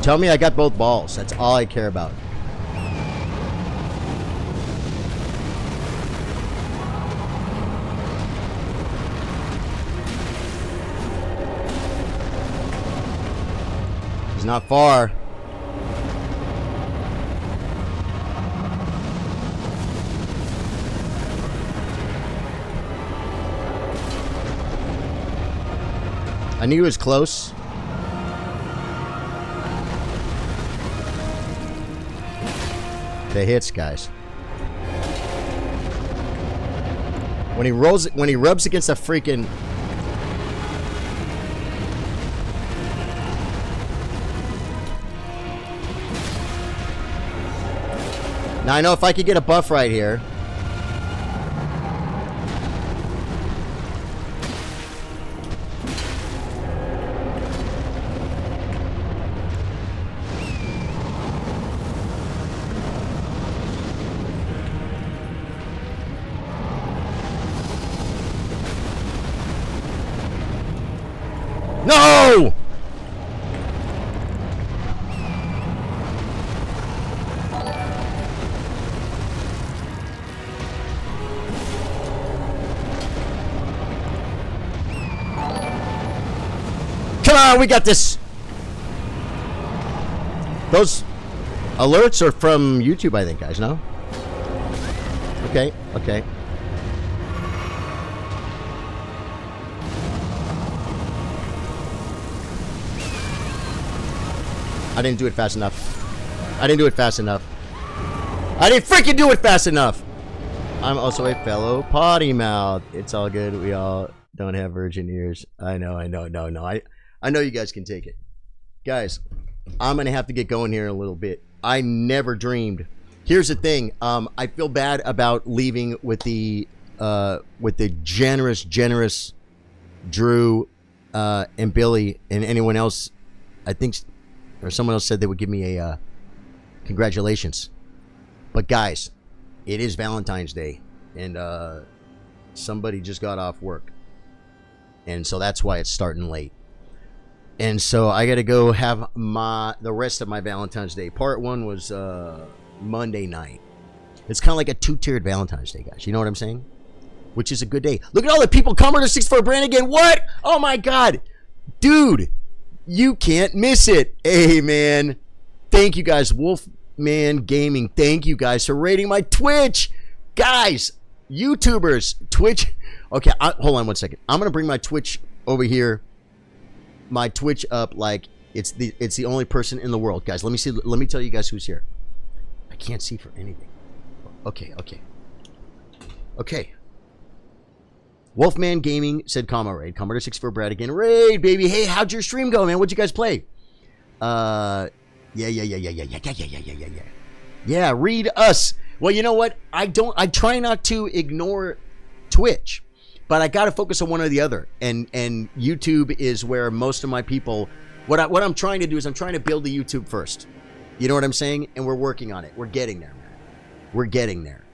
Tell me I got both balls. That's all I care about. He's not far. I knew he was close. The hits, guys. When he rubs against a freaking... Now I know if I could get a buff right here. No! Come on, we got this. Those alerts are from YouTube, I think, guys, no? Okay, okay. I didn't do it fast enough. I didn't do it fast enough. I didn't freaking do it fast enough. I'm also a fellow potty mouth. It's all good. We all don't have virgin ears. I know. I know you guys can take it. Guys, I'm going to have to get going here in a little bit. I never dreamed. Here's the thing. I feel bad about leaving with the generous Drew and Billy and anyone else. I think... Or someone else said they would give me a congratulations. But guys, it is Valentine's Day. And somebody just got off work. And so that's why it's starting late. And so I got to go have the rest of my Valentine's Day. Part 1 was Monday night. It's kind of like a 2-tiered Valentine's Day, guys. You know what I'm saying? Which is a good day. Look at all the people coming to 64 brand again. What? Oh my God. Dude. You can't miss it. Hey, man. Thank you, guys. Wolf Man Gaming, thank you guys for rating my Twitch. Guys, YouTubers, Twitch. Okay, hold on one second. I'm going to bring my Twitch over here. My Twitch up like it's the only person in the world. Guys, let me see. Let me tell you guys who's here. I can't see for anything. Okay. Wolfman Gaming said, raid. Commodore 64 Brad again. Raid, baby. Hey, how'd your stream go, man? What'd you guys play? Yeah. Yeah, read us. Well, you know what? I try not to ignore Twitch, but I got to focus on one or the other. And YouTube is where most of my people, what I'm trying to do is I'm trying to build the YouTube first. You know what I'm saying? And we're working on it. We're getting there, man. We're getting there.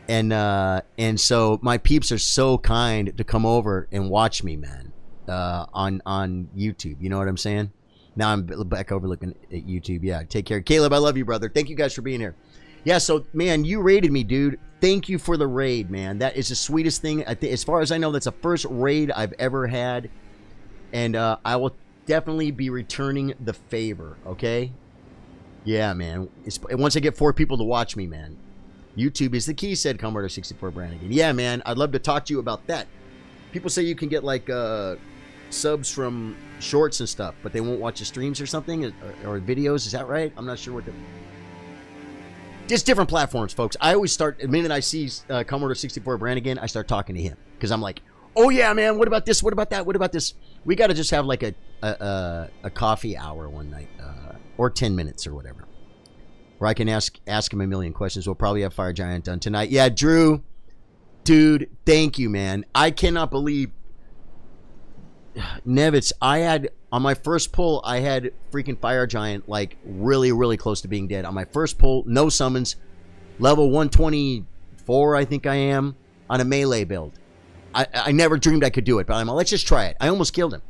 And so my peeps are so kind to come over and watch me, man, on YouTube. You know what I'm saying? Now I'm back over looking at YouTube. Yeah, take care. Caleb, I love you, brother. Thank you guys for being here. Yeah, so, man, you raided me, dude. Thank you for the raid, man. That is the sweetest thing. As far as I know, that's the first raid I've ever had. And I will definitely be returning the favor, okay? Yeah, man. Once I get 4 people to watch me, man. YouTube is the key, said Commodore 64 Brannigan. Yeah, man, I'd love to talk to you about that. People say you can get, like, subs from shorts and stuff, but they won't watch the streams or something, or videos. Is that right? I'm not sure what the... Just different platforms, folks. I always start, the minute I see Commodore 64 Brannigan, I start talking to him. Because I'm like, oh, yeah, man, what about this? What about that? What about this? We got to just have, like, a coffee hour one night, or 10 minutes or whatever, where I can ask him a million questions. We'll probably have Fire Giant done tonight. Yeah, Drew, dude, thank you, man. I cannot believe, Nevitz, I had, on my first pull, I had freaking Fire Giant, like, really, really close to being dead. On my first pull, no summons, level 124, I think I am, on a melee build. I never dreamed I could do it, but I'm like, let's just try it. I almost killed him.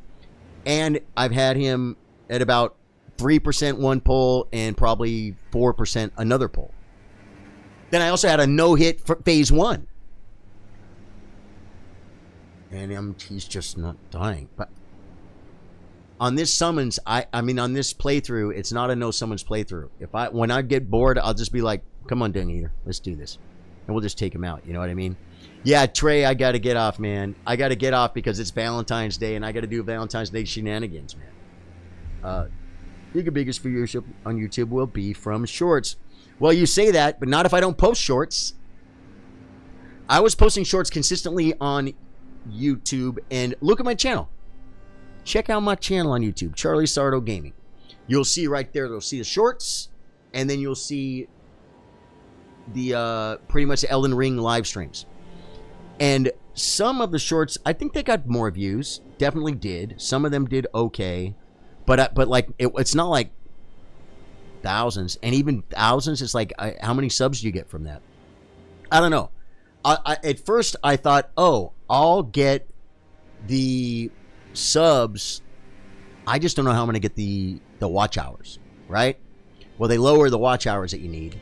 And I've had him at about 3% one pull and probably 4% another pull. Then I also had a no-hit for phase 1. And he's just not dying. But on this summons, I mean on this playthrough, it's not a no summons playthrough. When I get bored, I'll just be like, come on, Dung Eater, let's do this. And we'll just take him out, you know what I mean? Yeah, Trey, I gotta get off, man. I gotta get off because it's Valentine's Day and I gotta do Valentine's Day shenanigans, man. Biggest viewership on YouTube will be from shorts. Well, you say that, but not if I don't post shorts. I was posting shorts consistently on YouTube, and look at my channel. Check out my channel on YouTube, Charlie Sardo Gaming. You'll see right there, you'll see the shorts, and then you'll see the pretty much the Elden Ring live streams. And some of the shorts, I think they got more views. Definitely did. Some of them did okay. But like, it's not like thousands. And even thousands, it's like, how many subs do you get from that? I don't know. At first, I thought, oh, I'll get the subs. I just don't know how I'm going to get the watch hours, right? Well, they lower the watch hours that you need.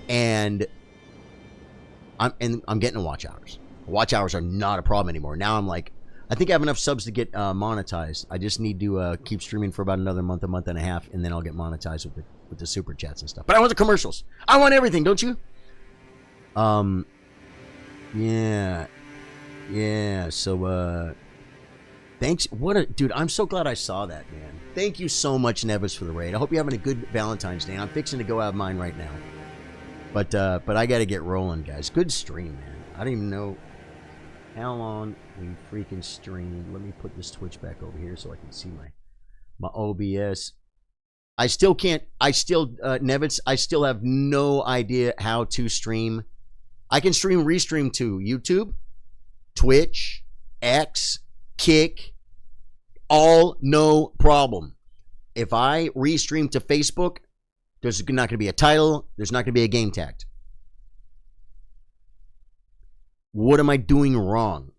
And I'm getting the watch hours. Watch hours are not a problem anymore. Now I'm like, I think I have enough subs to get monetized. I just need to keep streaming for about another month and a half, and then I'll get monetized with the super chats and stuff. But I want the commercials. I want everything, don't you? Yeah. So thanks. Dude, I'm so glad I saw that, man. Thank you so much, Nevis, for the raid. I hope you're having a good Valentine's Day. I'm fixing to go out of mine right now. But I got to get rolling, guys. Good stream, man. I don't even know how long we freaking streamed. Let me put this Twitch back over here so I can see my OBS. I still can't. Nevitz, I still have no idea how to stream. I can restream to YouTube, Twitch, X, Kick, all no problem. If I restream to Facebook, there's not going to be a title. There's not going to be a game tagged. What am I doing wrong?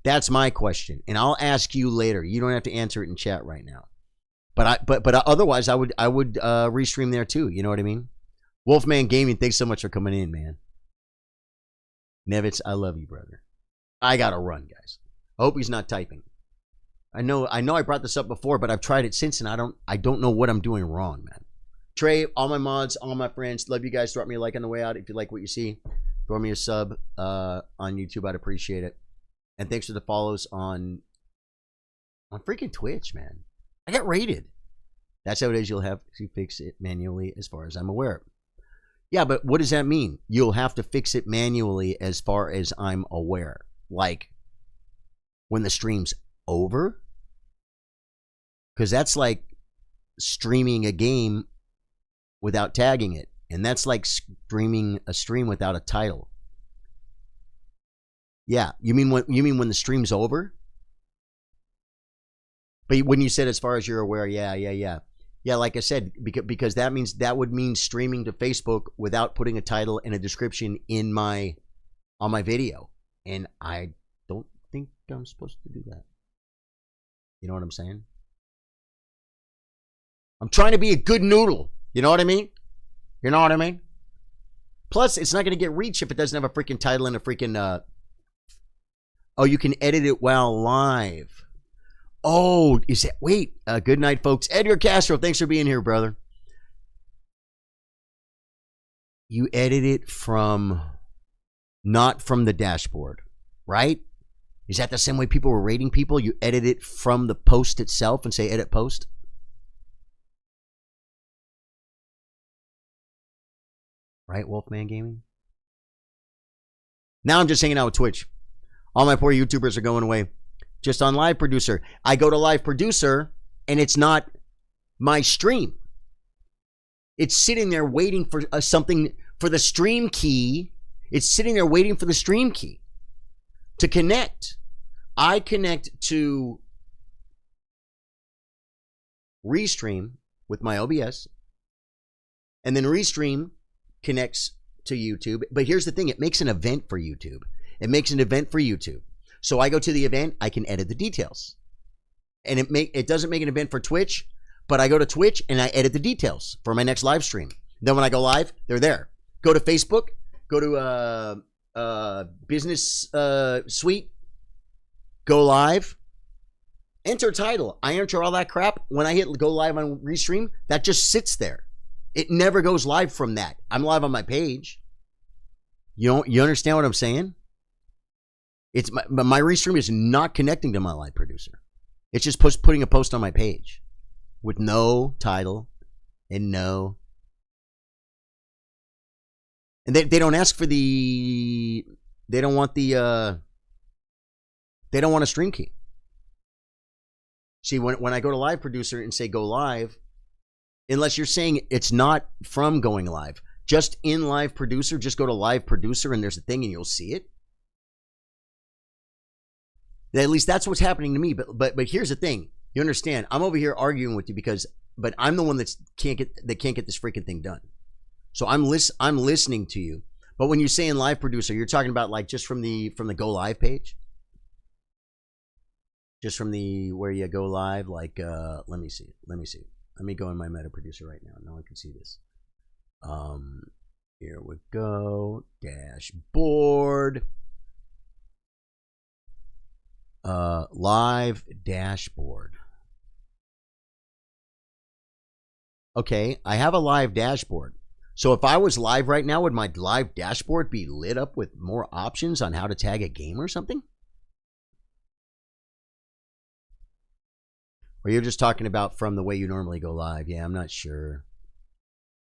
That's my question, and I'll ask you later. You don't have to answer it in chat right now. But otherwise, I would restream there too. You know what I mean? Wolfman Gaming, thanks so much for coming in, man. Nevitz, I love you, brother. I gotta run, guys. I hope he's not typing. I know I brought this up before, but I've tried it since, and I don't know what I'm doing wrong, man. Trey, all my mods, all my friends, love you guys. Drop me a like on the way out if you like what you see. Throw me a sub on YouTube. I'd appreciate it. And thanks for the follows on freaking Twitch, man. I got rated. That's how it is. You'll have to fix it manually as far as I'm aware. Yeah, but what does that mean? You'll have to fix it manually as far as I'm aware. Like when the stream's over? Because that's like streaming a game without tagging it. And that's like streaming a stream without a title. Yeah, you mean when the stream's over? But when you said as far as you're aware, yeah, like I said, because that would mean streaming to Facebook without putting a title and a description on my video, and I don't think I'm supposed to do that. You know what I'm saying? I'm trying to be a good noodle. You know what I mean? You know what I mean? Plus, it's not going to get reach if it doesn't have a freaking title and a freaking. Oh, you can edit it while live. Oh, is that? Wait. Good night, folks. Edgar Castro, thanks for being here, brother. You edit it not from the dashboard, right? Is that the same way people were rating people? You edit it from the post itself and say edit post? Right, Wolfman Gaming? Now I'm just hanging out with Twitch. All my poor YouTubers are going away. Just on Live Producer. I go to Live Producer, and it's not my stream. It's sitting there waiting for something, for the stream key. It's sitting there waiting for the stream key to connect. I connect to Restream with my OBS, and then Restream connects to YouTube. But here's the thing. It makes an event for YouTube. It makes an event for YouTube. So I go to the event, I can edit the details. And it doesn't make an event for Twitch, but I go to Twitch and I edit the details for my next live stream. Then when I go live, they're there. Go to Facebook, go to Business Suite, go live, enter title. I enter all that crap. When I hit go live on Restream, that just sits there. It never goes live from that. I'm live on my page. You understand what I'm saying? It's my Restream is not connecting to my Live Producer. It's just putting a post on my page with no title and no. And they don't ask for the. They don't want the. They don't want a stream key. See, when I go to Live Producer and say go live, unless you're saying it's not from going live, just in Live Producer, just go to Live Producer and there's a thing and you'll see it. At least that's what's happening to me. But here's the thing. You understand? I'm over here arguing with you but I'm the one that can't get this freaking thing done. So I'm listening to you. But when you say in Live Producer, you're talking about like just from the Go Live page, just from the where you go live. Like let me see. Let me go in my Meta Producer right now. Now I can see this. Here we go. Dashboard. Live dashboard. Okay, I have a live dashboard. So if I was live right now, would my live dashboard be lit up with more options on how to tag a game or something? Or you're just talking about from the way you normally go live? Yeah, I'm not sure.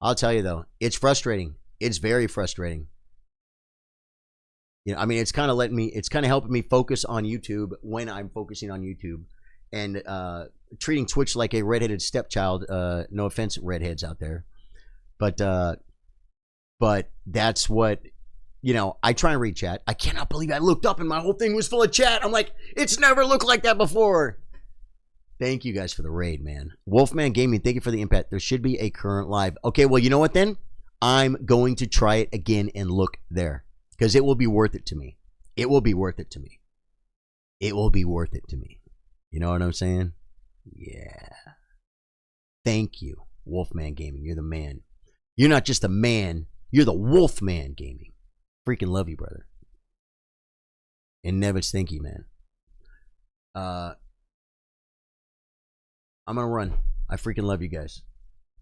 I'll tell you though, it's frustrating. It's very frustrating. You know, I mean, it's kind of helping me focus on YouTube when I'm focusing on YouTube, and treating Twitch like a redheaded stepchild. No offense, redheads out there, but that's what, you know. I try and read chat. I cannot believe I looked up and my whole thing was full of chat. I'm like, it's never looked like that before. Thank you guys for the raid, man. Wolfman Gaming, thank you for the impact. There should be a current live. Okay, well, you know what then? I'm going to try it again and look there. Because it will be worth it to me. It will be worth it to me. It will be worth it to me. You know what I'm saying? Yeah. Thank you, Wolfman Gaming. You're the man. You're not just a man. You're the Wolfman Gaming. Freaking love you, brother. And Nevitz, thank you, man. I'm going to run. I freaking love you guys.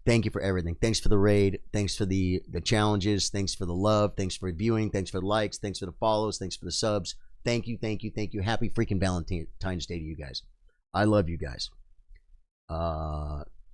Thank you for everything. Thanks for the raid. Thanks for the challenges. Thanks for the love. Thanks for viewing. Thanks for the likes. Thanks for the follows. Thanks for the subs. Thank you, thank you, thank you. Happy freaking Valentine's Day to you guys. I love you guys.